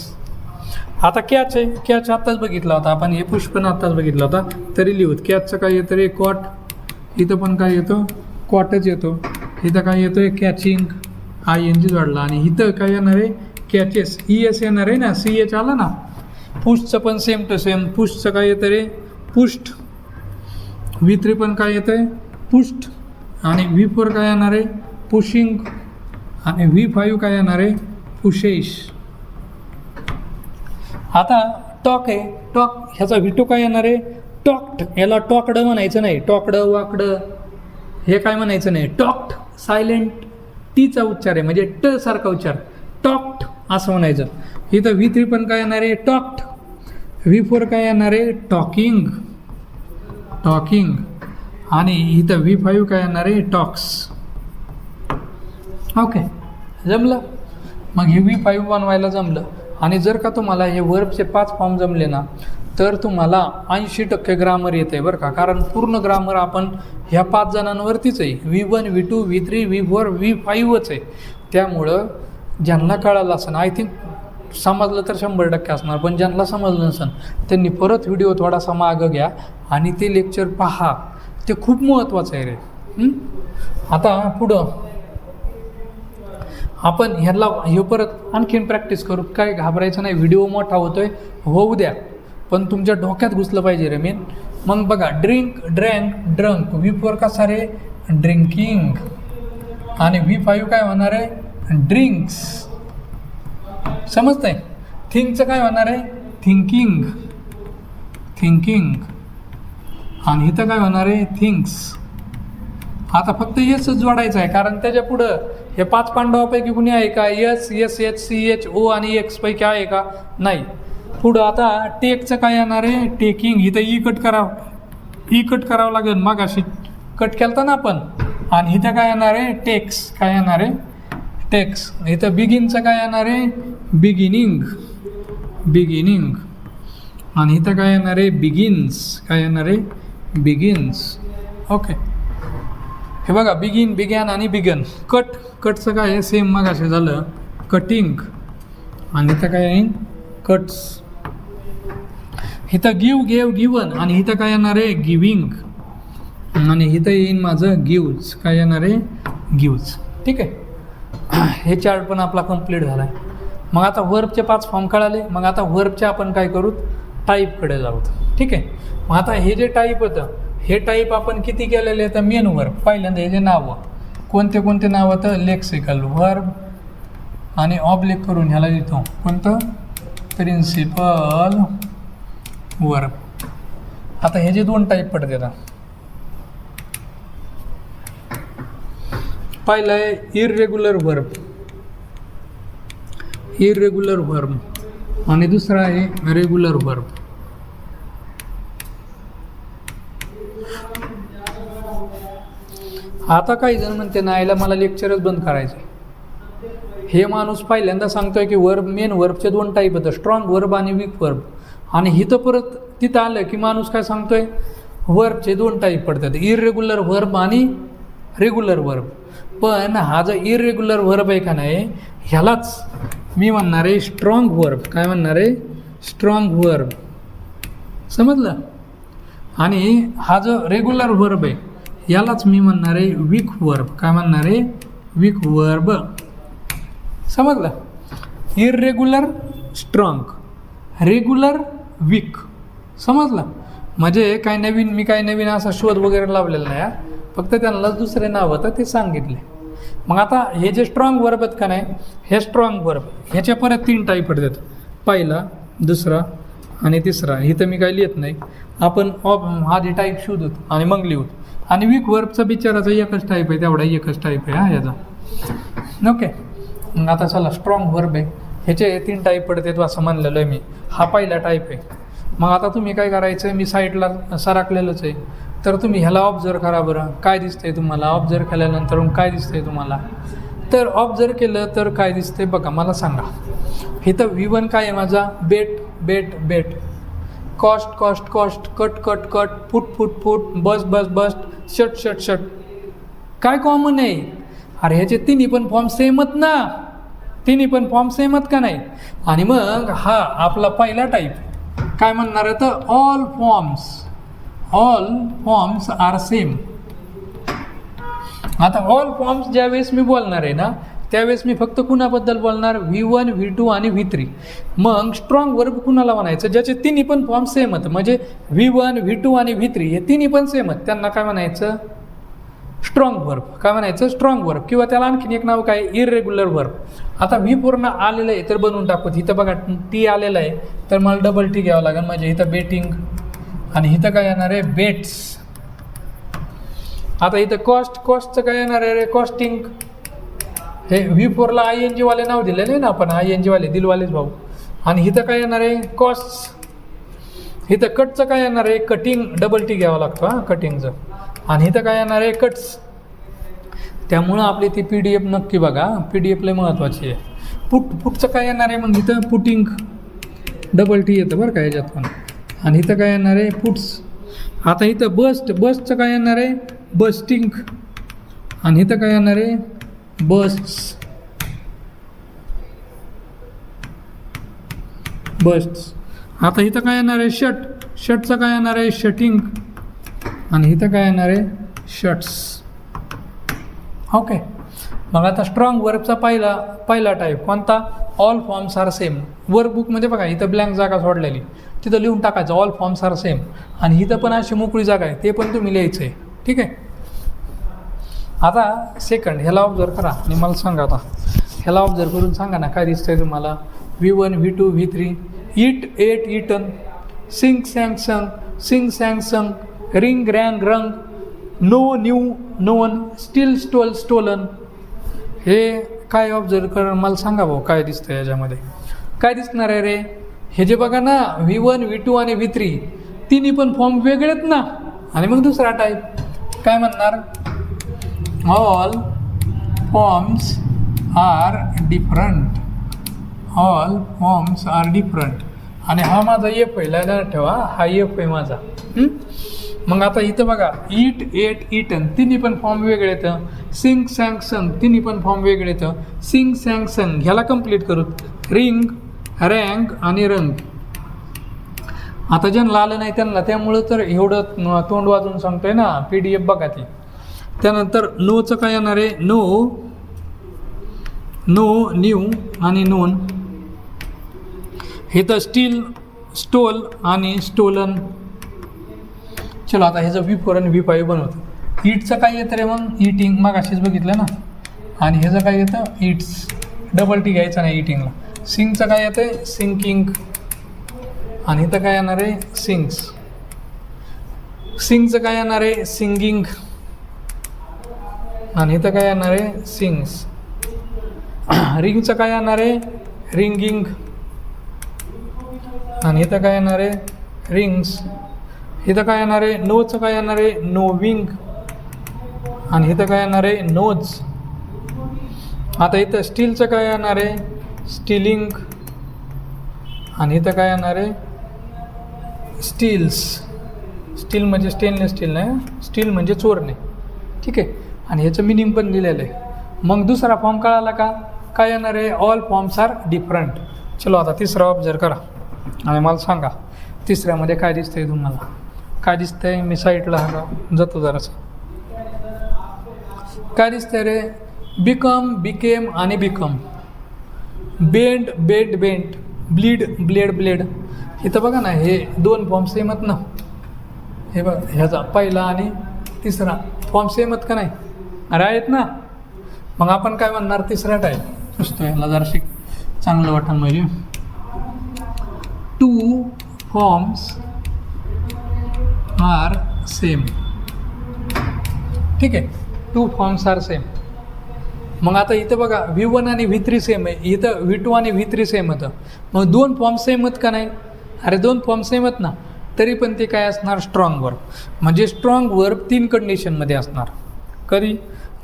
आता कॅच आहे. कॅच आत्ताच बघितला होता आपण, हे पुश पण आत्ताच बघितला होता, तरी लिहूत. कॅचचं काय येतं रे? कॉट. इथं पण काय येतो? कॉटच येतो. इथं काय येतो आहे? कॅचिंग. ING जोडला. आणि इथं काय येणार आहे? कॅचेस. ES येणार आहे ना, CH आला ना. पुशचं पण सेम टू सेम. पुशचं काय येतं रे? पुष्ट. V3 पण काय येतं आहे? पुष्ट. आणि V4 काय येणार आहे? पुशिंग. आणि V5 काय येणार आहे? पुशेश. आता टॉक आहे. टॉक. ह्याचा V2 काय येणार आहे? टॉक्ड. याला टॉकडं म्हणायचं नाही. टॉकडं वाकडं हे काय म्हणायचं नाही. टॉक्ड. सायलेंट. टीचा उच्चार आहे, म्हणजे ट सारखा उच्चार, टॉक्ट असं म्हणायचं. इथं V3 पण काय येणार आहे, टॉक्ट. V4 काय येणार आहे, टॉकिंग, टॉकिंग. आणि इथं V5 काय येणार आहे, टॉक्स. ओके, जमलं. मग हे V5 बनवायला जमलं. आणि जर का तुम्हाला हे वर्बचे 5 फॉर्म जमले ना, तर तुम्हाला 80% ग्रामर येते बरं का. कारण पूर्ण ग्रामर आपण ह्या 5 जणांवरतीच आहे. V1, V2, V3, V4, V5च आहे. त्यामुळं ज्यांना कळालं असं, आय थिंक समजलं तर 100% असणार, पण ज्यांना समजलं नसेल त्यांनी परत व्हिडिओ थोडासा मागं घ्या आणि ते लेक्चर पहा. ते खूप महत्त्वाचं आहे रे. आता पुढं आपण ह्याला हे परत आणखीन प्रॅक्टिस करू. काय घाबरायचं नाही, व्हिडिओ मोठा होतोय, होऊ द्या, पण तुमच्या डोक्यात घुसलं पाहिजे रे मेन. मग बघा, ड्रिंक, ड्रँक, ड्रंक. V4 कसा रे, ड्रिंकिंग. आणि V5 काय होणार आहे, ड्रिंक्स. समजतंय. थिंकचं काय होणार आहे, थिंकिंग, थिंकिंग. आणि इथं काय होणार आहे, थिंक्स. आता फक्त यसच जोडायचं आहे, कारण त्याच्या पुढं हे 5 पांडवापैकी कुणी आहे का, yes, S, H, C, H, O आणि एक्स पैकी आहे का, नाही. पुढं आता टेकचं काय येणार आहे, टेकिंग. इथं ई कट करावं लागेल, मग अशी कट केलता ना आपण. आणि इथं काय येणार आहे, टेक्स. काय येणार आहे, टेक्स. इथं बिगिनचं काय येणार आहे, बिगिनिंग, बिगिनिंग. आणि इथं काय येणार आहे, बिगिन्स. काय येणार आहे, बिगिन्स. ओके, हे बघा, बिगिन, बिगॅन आणि बिगन. कटचं काय आहे, सेम मग असे झालं, कटिंग. आणि इथं काय आहे, कट्स. इथं गिव, गेव, गिवन. आणि इथं काय येणार आहे, गिविंग. आणि इथं येईन माझं गिव्ज. काय येणार आहे, गिव्ज. ठीक आहे. हे चार्ट पण आपला कंप्लीट झाला आहे. मग आता वर्बचे 5 फॉर्म कळाले. मग आता वर्बचे आपण काय करू, टाईपकडे जाऊ. ठीक आहे. मग आता हे जे टाईप होतं, हे टाईप आपण किती केलेले आहेत, मेन वर्ब. पहिल्यांदा हे जे नावं, कोणते कोणते नाव होतं, लेक्सिकल वर्ब. आणि ऑब्लिक करून ह्याला लिहितो, कोणतं, प्रिन्सिपल वर्ब. आता हे जे 2 टाईप पडतात, पहिलं आहे इररेग्युलर वर्ब, इररेग्युलर वर्ब. आणि दुसरा आहे रेग्युलर वर्ब. आता काही जण म्हणते ना, याला मला लेक्चरच बंद करायचं. हे माणूस पहिल्यांदा सांगतोय की वर्ब, मेन वर्बचे 2 टाईप होतं, स्ट्रॉंग वर्ब आणि वीक वर्ब. आणि इथं परत तिथं आलं की माणूस काय सांगतोय, वर्बचे 2 टाईप पडतात, इररेग्युलर वर्ब आणि रेग्युलर वर्ब. पण हा जो इररेग्युलर वर्ब आहे का नाही, ह्यालाच मी म्हणणार आहे स्ट्रॉंग वर्ब. काय म्हणणार आहे, स्ट्रॉंग वर्ब. समजलं. आणि हा जो रेग्युलर वर्ब आहे, यालाच मी म्हणणार आहे वीक वर्ब. काय म्हणणार आहे, वीक वर्ब. समजलं. इररेग्युलर स्ट्रॉंग, रेग्युलर वीक. समजलं. म्हणजे काय नवीन, मी काय नवीन असा शोध वगैरे लावलेला नाही, फक्त त्यांनाच दुसरे नाव होतं ते सांगितले. मग आता हे जे स्ट्रॉंग वर्ब आहेत का नाही, हे स्ट्रॉंग वर्ब, ह्याच्या परत 3 टाईप पडतात, पहिला, दुसरा आणि तिसरा. इथं मी काय लिहित नाही, आपण हा जे टाईप शोधू आणि मग लिहू. आणि वीक वर्बचा बिचाराचा एकच टाईप आहे, तेवढा एकच टाईप आहे याचा. ओके. मग आता चला, स्ट्रॉंग वर्ब आहे, ह्याचे 3 टाईप पडतात असं म्हणलेलं आहे मी. हा पहिला टाईप आहे. मग आता तुम्ही काय करायचं, मी साईडला सरकलेलंच आहे, तर तुम्ही ह्याला ऑब्झर्व करा बरं, काय दिसतंय तुम्हाला. ऑब्झर्व केल्यानंतर काय दिसतंय तुम्हाला, तर ऑब्झर्व केलं तर काय दिसतंय बघा, मला सांगा. इथं V1 काय आहे माझा, bet, bet, bet. Cost, cost, cost. Cut, cut, cut. Put, put, put. Bust, bust, bust. Shut, shut, shut. काय कॉमन आहे, अरे ह्याचे 3 पण फॉर्म सेमत ना, 3 पण फॉर्म सेमत का नाही. आणि मग हा आपला पहिला टाईप काय म्हणणार आहे, तर ऑल फॉर्म्स आर सेम. आता ऑल फॉर्म्स ज्यावेळेस मी बोलणार आहे ना, त्यावेळेस मी फक्त कुणाबद्दल बोलणार, V1, V2 आणि V3. मग स्ट्रॉंग वर्ब कुणाला म्हणायचं, ज्याचे 3 पण फॉर्म सेम आहेत, म्हणजे V1, V2 आणि V3 हे 3 पण सेम आहेत, त्यांना काय म्हणायचं, स्ट्रॉंग वर्ब. काय म्हणायचं, स्ट्रॉंग वर्ब. किंवा त्याला आणखीन एक नाव काय, इररेग्युलर वर्ब. आता V4 आलेलं आहे तर बनवून टाकू. इथं बघा टी आलेलं आहे, तर मला डबल टी घ्यावं लागेल. म्हणजे इथं बेटिंग आणि इथं काय येणार आहे, बेट्स. आता इथं कॉस्ट, कॉस्टचं काय येणार आहे रे, कॉस्टिंग. हे V4ला ING वाले नाव दिले नाही ना आपण, ING वाले दिलवालेच भाऊ. आणि इथं काय येणार आहे कॉस्ट. इथं कटचं काय येणार आहे कटिंग, डबल टी घ्यावं लागतं हां कटिंगचं. आणि इथं काय येणार आहे कट्स. त्यामुळं आपली ती PDF नक्की बघा, PDF लय महत्त्वाची आहे. पुटचं काय येणार आहे मग इथं पुटिंग, डबल टी येतं बरं का याच्यात पण. आणि इथं काय येणार आहे पुट्स. आता इथं बसचं काय येणार आहे बस्टिंग. आणि इथं काय येणार आहे बस्ट्स. आता इथं काय येणार आहे शर्टचं काय येणार आहे शटिंग. आणि इथं काय येणार आहे शर्ट्स. ओके. मग आता स्ट्रॉंग वर्बचा पहिला टाईप कोणता, ऑल फॉर्म्स आर सेम. वर्कबुकमध्ये बघा इथं ब्लँक जागा सोडलेली, तिथं लिहून टाकायचं ऑल फॉर्म्स आर सेम. आणि इथं पण अशी मोकळी जागा आहे, ते पण तुम्ही लिहायचं आहे. ठीक आहे. आता सेकंड ह्याला ऑब्झर्व करा आणि मला सांगा. आता ह्याला ऑब्झर्व करून सांगा ना काय दिसतंय तुम्हाला. V1 V2 V3. Eat ate eaten. Sing sang sung. Sing sang sung. Ring rang rung. Know knew known. Steal stole stolen. हे काय ऑब्झर्व कर मला सांगा भाऊ काय दिसतं याच्यामध्ये. काय दिसणार आहे रे, हे जे बघा ना V1 V2 आणि V3 तिन्ही पण फॉर्म वेगळेत ना. आणि मग दुसरा टाईप काय म्हणणार, all forms are different. All forms are different. आणि हा माझा F आहे, लक्षात ठेवा हा F आहे माझा. मग आता इथं बघा ईट एट ईटन तिन्ही पण फॉर्म वेगळे येतं. सिंग सॅंग संग तिन्ही पण फॉर्म वेगळे येतं. सिंग सॅंग संग ह्याला कंप्लीट करू. रिंग रँग आणि रंग. आता ज्यांना आलं नाही त्यांना, त्यामुळं तर एवढं तोंड वाजून सांगतोय ना. PDF बघा ती. त्यानंतर नोचं काय येणार आहे नो न्यू आणि नोन. हे तर स्टील स्टोल आणि स्टोलन. चलो आता ह्याचं V4 आणि V5 बनवतं. ईटचं काय येतं रे मग ईटिंग, मग अशीच बघितलं ना. आणि ह्याचं काय येतं ईट्स, डबल टी घ्यायचं नाही ईटिंगला. सिंगचं काय येतं आहे सिंकिंग. आणि इथं काय येणार आहे सिंग्स. सिंगचं काय येणार आहे सिंगिंग. आणि इथं काय येणार आहे सिंग्स. रिंगचं काय येणार आहे रिंगिंग. आणि इथं काय येणार आहे रिंग्स. इथं काय येणार आहे नोचं काय येणार आहे नोविंग. आणि इथं काय येणार आहे नोज. आता इथं स्टीलचं काय येणार आहे स्टीलिंग. आणि इथं काय येणार आहे स्टील्स. स्टील म्हणजे स्टेनलेस स्टील नाही, स्टील म्हणजे चोरणे. ठीक आहे. आणि ह्याचं मिनिंग पण दिलेलं आहे. मग दुसरा फॉर्म कळाला का, काय येणार आहे ऑल फॉर्म्स आर डिफरंट. चलो आता तिसरा ऑब्झर्व करा आणि मला सांगा तिसऱ्यामध्ये काय दिसतंय तुम्हाला. काय दिसतंय मी साईडला जातो जरासं. काय दिसतंय रे बिकम बिकेम आणि become. Bend bend bent. Bleed blade blade. इथं बघा ना हे दोन फॉर्म सेमत ना. हे बघा ह्याचा पहिला आणि तिसरा फॉर्म सेमत का नाही, अरे आहेत ना. मग आपण काय म्हणणार तिसरा टाईप नुसतं ह्याला जरा शिक चांगलं वाटण म्हणजे. Two forms are same. ठीक आहे. Two forms are same. मग आता इथं बघा V1 आणि V3 सेम आहे, इथं V2 आणि V3 सेम होतं. मग दोन फॉर्म सेम आहेत का नाही, अरे दोन फॉर्म सेम आहेत ना. तरी पण ते काय असणार स्ट्रॉंग वर्ब. म्हणजे स्ट्रॉंग वर्ब 3 कंडिशनमध्ये असणार. कधी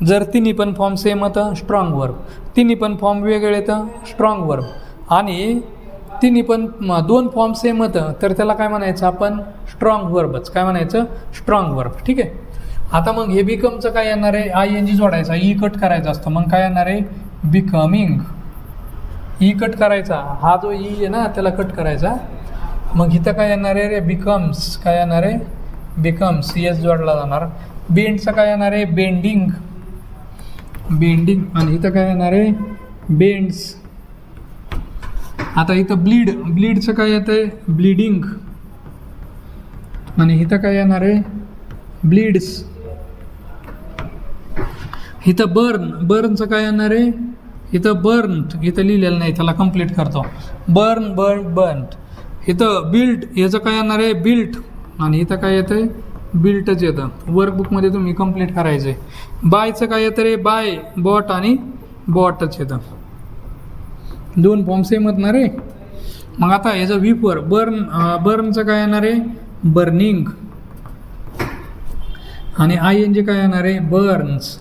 जर तिन्ही पण फॉर्म सेम होतं स्ट्रॉंग वर्ब, तिन्ही पण फॉर्म वेगळे येतं स्ट्रॉंग वर्ब, आणि तिन्ही पण दोन फॉर्म सेम होतं तर त्याला काय म्हणायचं आपण स्ट्रॉंग वर्बच. काय म्हणायचं स्ट्रॉंग वर्ब. ठीक आहे. आता मग हे बिकमचं काय येणार आहे ING जोडायचा, ई कट करायचा असतो. मग काय येणार आहे बिकमिंग. ई कट करायचा, हा जो ई आहे ना त्याला कट करायचा. मग इथं काय येणार आहे रे बिकम्स. काय येणार आहे बिकम्स, CS जोडला जाणार. बेंडचं काय येणार आहे बेंडिंग. बेंडिंग. आणि इथं काय येणार आहे बेंड्स. आता इथं ब्लीड. ब्लीडचं काय येतं आहे ब्लीडिंग. आणि इथं काय येणार आहे ब्लीड्स. इथं बर्न. बर्नचं काय येणार आहे इथं बर्न. इथं लिहिलेलं नाही त्याला कंप्लीट करतो. Burn burn burn. इथं बिल्ट. याचं काय येणार आहे बिल्ट. आणि इथं काय येतं आहे बिल्टच येतं. वर्कबुकमध्ये तुम्ही कंप्लीट करायचं आहे. बायचं काय येतं रे बाय बॉट आणि बॉटच येतं. दोन फॉर्म सेम असणार आहे. मग आता याचं व्हीप वर्ब बर्नचं काय येणार आहे? बर्निंग. आणि ING काय येणार आहे? बर्न्स.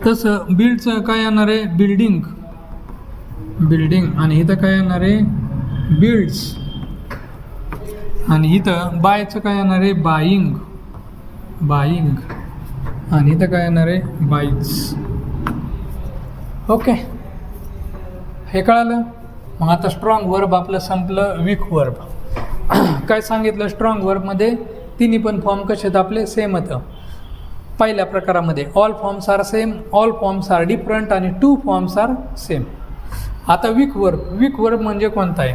तसं बिल्डचं काय येणार आहे? बिल्डिंग. आणि इथं काय येणार आहे? बिल्ड्स. आणि इथं बायचं काय येणार आहे? बाईंग. आणि इथं काय येणार आहे? बाईज. ओके, हे कळालं. मग आता स्ट्रॉंग वर्ब आपलं संपलं. वीक वर्ब काय सांगितलं? स्ट्रॉंग वर्बमध्ये तिन्ही पण फॉर्म कसे आहेत आपले? सेम होतं. पहिल्या प्रकारामध्ये all forms are same, all forms are different आणि 2 फॉर्म्स आर सेम. आता वीक वर्ब म्हणजे कोणता आहे?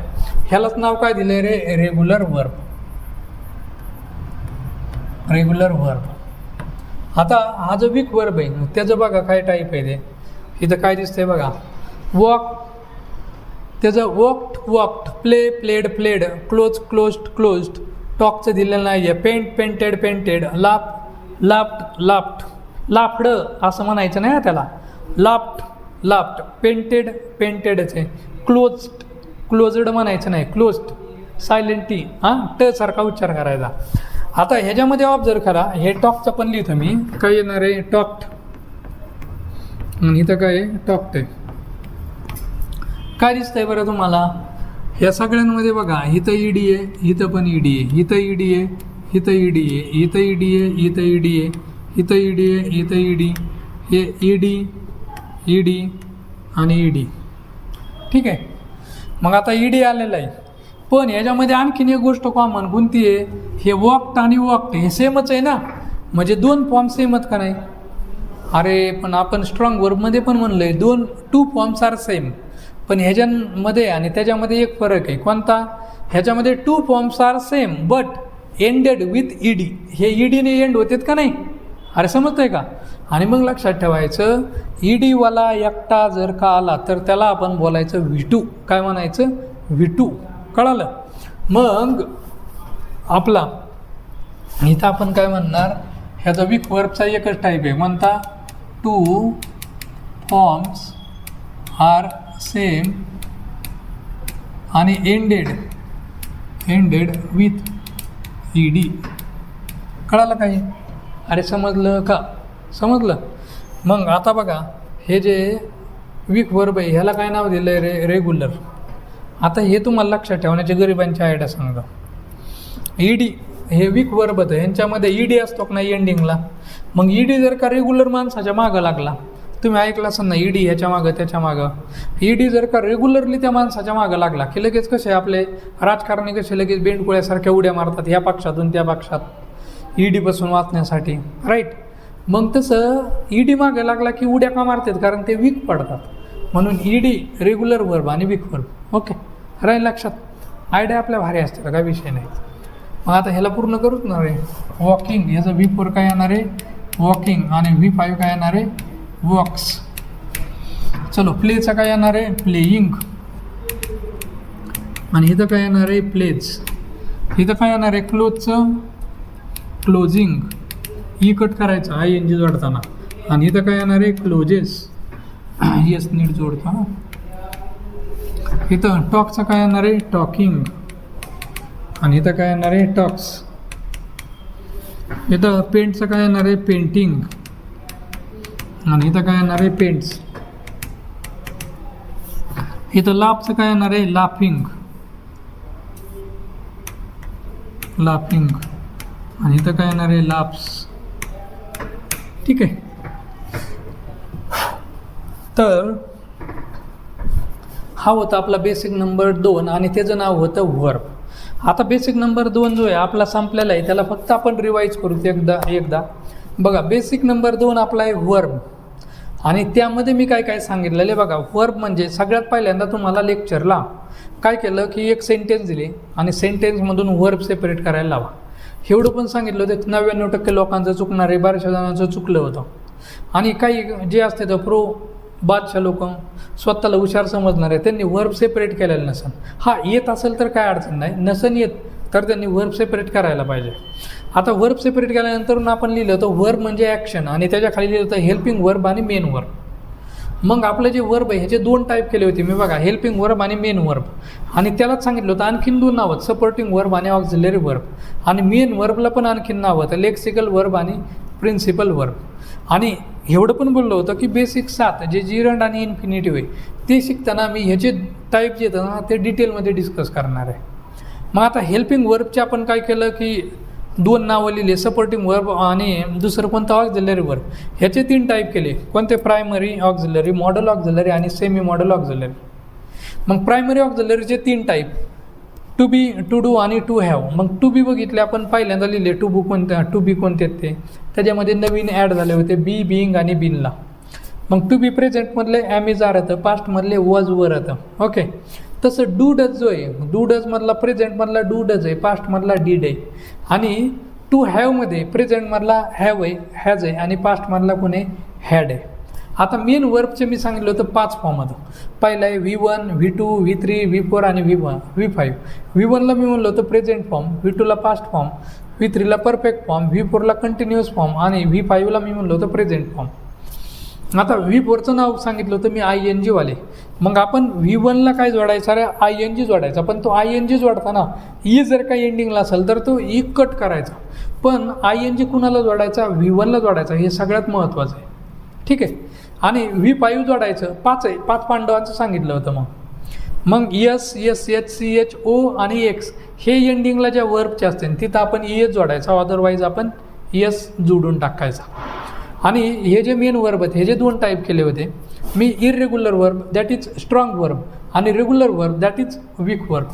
ह्यालाच नाव काय दिलं रे? Regular verb. आता हा जो वीक वर्ब आहे त्याचं बघा काय टाईप आहे ते. इथं काय दिसतंय बघा? वॉक. त्याचं वॉक्ड, प्लेड, क्लोज्ड, टॉकचं दिलेलं नाही आहे. पेंटेड, लाफ्ड असं म्हणायचं नाही त्याला. लाफ्ड, पेंटेडच आहे. क्लोज्ड म्हणायचं नाही, क्लोज्ड, सायलेंट ट सारखा उच्चार करायचा. आता ह्याच्यामध्ये ऑब्झर्व करा, हे टॉकचं पण लिहितो मी. काय येणार आहे? टॉक्ड. आणि इथं काय आहे? टॉक्ड आहे. काय दिसतंय बरं तुम्हाला? ह्या सगळ्यांमध्ये बघा, इथं ED आहे, इथं पण ED आहे, इथं ED आहे, इथं ED आहे, इथं ED आहे, इथं ED आहे, इथं ED आहे, इथं ED. हे ED आणि ED. ठीक आहे. मग आता ED आलेलं आहे. पण ह्याच्यामध्ये आणखीन एक गोष्ट कॉमन कोणती आहे? हे वॉक्ड आणि वॉक्ड हे सेमच आहे ना. म्हणजे 2 फॉर्म सेमच का नाही? अरे पण आपण स्ट्रॉंग वर्बमध्ये पण म्हणलं आहे 2 फॉर्म्स आर सेम. पण ह्याच्यामध्ये आणि त्याच्यामध्ये एक फरक आहे. कोणता? ह्याच्यामध्ये 2 forms are same but ended with ED. हे EDने एंड होतात का नाही? अरे समजतंय का? आणि मग लक्षात ठेवायचं, EDवाला एकटा जर का आला तर त्याला आपण बोलायचं V2. काय म्हणायचं? V2. कळालं? मग आपला इथं आपण काय म्हणणार? ह्याचा वीक वर्बचा एकच टाईप आहे. म्हणता 2 फॉर्म्स आर सेम आणि एंडेड विथ ED. कळालं काही? अरे समजलं का? समजलं. मग आता बघा, हे जे वीक वर्ब आहे ह्याला काय नाव दिलं आहे रे? रेग्युलर. आता हे तुम्हाला लक्षात ठेवण्याची गरिबांची आयडिया सांगा. ED हे वीक वर्ब आहे, ह्यांच्यामध्ये ED असतो का नाही एंडिंगला. मग ED जर का रेग्युलर माणसाच्या मागं लागला, तुम्ही ऐकलं असाल ना, ED ह्याच्या मागं त्याच्या मागं. ED जर का रेग्युलरली त्या माणसाच्या मागं लागला की लगेच कसे आपले राजकारणी कसे लगेच बेंडकुळ्यासारख्या उड्या मारतात ह्या पक्षातून त्या पक्षात EDपासून वाचण्यासाठी, राईट. मग तसं ED मागे लागला की उड्या का मारतात? कारण ते वीक पडतात. म्हणून ED रेग्युलर वर्ब आणि वीक वर्ब. ओके, राहील लक्षात. आयडिया आपल्या भारी असते, काय विषय नाही. मग आता ह्याला पूर्ण करूच ना रे. वॉकिंग ह्याचं V4 काय येणार आहे? वॉकिंग. आणि V5 काय येणार आहे? वॉक्स. चलो, प्लेचं काय येणार आहे? प्लेइंग. आणि इथं काय येणार आहे? प्लेज. इथं काय येणार आहे? क्लोजचं क्लोजिंग. ई कट करायचं ING जोडताना. आणि इथं काय येणार आहे? क्लोजेस. येस नीट जोडता. इथं टॉकचं काय येणार आहे? टॉकिंग. आणि इथं काय येणार आहे? टॉक्स. इथं पेंटचं काय येणार आहे? पेंटिंग. आणि इथं काय येणार आहे? पेंट्स. इथं लाफचं काय येणार आहे? लाफिंग. आणि इथं काय येणार आहे? लाफ्स. ठीक आहे. तर हा होता आपला बेसिक नंबर 2 आणि त्याचं नाव होतं वर्ब. आता बेसिक नंबर 2 जो आहे आपला संपलेला आहे, त्याला फक्त आपण रिवाईज करू एकदा. बघा, बेसिक नंबर 2 आपला आहे वर्ब. आणि त्यामध्ये मी काय सांगितलेलं आहे बघा. वर्ब म्हणजे सगळ्यात पहिल्यांदा तुम्हाला लेक्चरला काय केलं की एक सेंटेन्स दिले आणि सेंटेन्समधून वर्ब सेपरेट करायला लावा. एवढं पण सांगितलं होतं. 99% लोकांचं चुकणार आहे, बऱ्याचशा जणांचं चुकलं होतं. आणि काही जे असते तर बादशाह लोक स्वतःला हुशार समजणार आहे, त्यांनी वर्ब सेपरेट केलेलं नसेल. हा येत असेल तर काय अडचण नाही, नसेल येत तर त्यांनी वर्ब सेपरेट करायला पाहिजे. आता वर्ब सेपरेट केल्यानंतर आपण लिहिलं तर वर्ब म्हणजे ॲक्शन आणि त्याच्या खाली लिहिलं तर हेल्पिंग वर्ब आणि मेन वर्ब. मग आपलं जे वर्ब आहे ह्याचे 2 टाईप केले होते मी बघा, हेल्पिंग वर्ब आणि मेन वर्ब. आणि त्यालाच सांगितलं होतं आणखीन 2 नावं, सपोर्टिंग वर्ब आणि ऑक्झिलरी वर्ब. आणि मेन वर्बला पण आणखीन नाव होतं, लेक्सिकल वर्ब आणि प्रिन्सिपल वर्ब. आणि एवढं पण बोललो होतं की बेसिक 7 जे जिरंड आणि इन्फिनिटिव्ह आहे ते शिकताना मी ह्याचे टाईप जे येतं ना ते डिटेलमध्ये डिस्कस करणार आहे. मग आता हेल्पिंग वर्बचे आपण काय केलं की 2 नावं लिहिले, सपोर्टिंग वर्ब आणि दुसरं कोणतं ऑक्झिलरी वर्ब. ह्याचे 3 टाईप केले, कोणते? प्रायमरी ऑक्झिलरी, मॉडल ऑक्झिलरी आणि सेमी मॉडल ऑक्झिलरी. मग प्रायमरी ऑक्झिलरीचे 3 type, to be, to do आणि टू हॅव. मग टू बी बघितले आपण पहिल्यांदा लिहिले, टू बी कोणते ते त्याच्यामध्ये नवीन ॲड झाले होते बी, बिईंग आणि बीनला. मग टू बी प्रेझेंटमधले ॲम इज आर येतं, पास्टमधले वॉज वर येतं. ओके. तसं डू डज जो आहे, डू डजमधला प्रेझेंटमधला डू डज आहे, पास्टमधला डीड आहे. आणि टू हॅवमध्ये प्रेझेंटमधला हॅव आहे, हॅज आहे आणि पास्टमधला कोण आहे? हॅड आहे. आता मेन वर्बचे मी सांगितलं होतं 5 फॉर्म होतं. पहिला आहे V1, V2, V3, V4 आणि V5. V1ला मी म्हणलं होतं प्रेझेंट फॉर्म, V2ला पास्ट फॉर्म, V3ला परफेक्ट फॉर्म, V4ला कंटिन्युअस फॉर्म आणि V5ला मी म्हणलं होतं प्रेझेंट फॉर्म. आता V4चं नाव सांगितलं होतं मी ING वाले. मग आपण V1ला काय जोडायचं? अरे ING जोडायचा. पण तो ING जोडताना ई जर काही एंडिंगला असेल तर तो ई कट करायचा. पण ING कुणाला जोडायचा? V1ला जोडायचा. हे सगळ्यात महत्त्वाचं आहे. ठीक आहे. आणि V5 जोडायचं 5 आहे, 5 पांडवांचं सांगितलं होतं. मग यस, SH, CH, O आणि X हे एंडिंगला ज्या वर्बचे असते तिथं आपण ES जोडायचा, अदरवाईज आपण ES जोडून टाकायचा. आणि हे जे मेन वर्ब आहेत हे जे 2 टाईप केले होते मी, irregular verb that is strong verb आणि regular verb that is weak verb.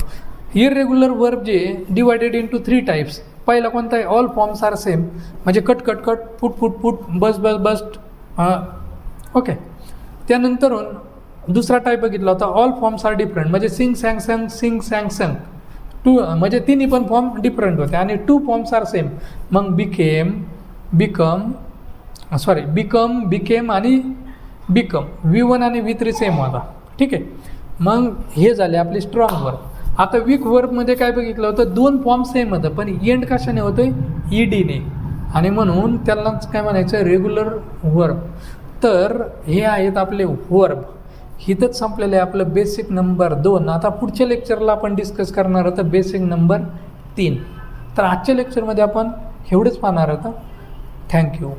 Irregular verb जे डिवायडेड इंटू 3 टाईप्स. पहिला कोणता आहे? ऑल फॉर्म्स आर सेम, म्हणजे cut cut cut, put put put, bust bust bust. Okay. त्यानंतरून दुसरा type बघितला होता ऑल फॉर्म्स आर डिफरंट, म्हणजे Singh sang sung, sing sang संग. 2 म्हणजे तिन्ही पण फॉर्म डिफरंट होते. आणि 2 फॉर्म्स आर सेम. मग बिकेम, बिकम, बिकेम आणि बिकम. V1 आणि V3 सेम होता. ठीक आहे. मग हे झाले आपले स्ट्रॉंग वर्ब. आता वीक वर्बमध्ये काय बघितलं होतं? 2 फॉर्म सेम होतं पण एंड कशाने होतोय? EDने. आणि म्हणून त्यालाच काय म्हणायचं? Regular verb. तर हे आहेत आपले वर्ब. हिथंच संपलेलं आहे आपलं बेसिक नंबर 2. आता पुढच्या लेक्चरला आपण डिस्कस करणार होतं बेसिक नंबर 3. तर आजच्या लेक्चरमध्ये आपण एवढंच पाहणार होतं. थँक्यू.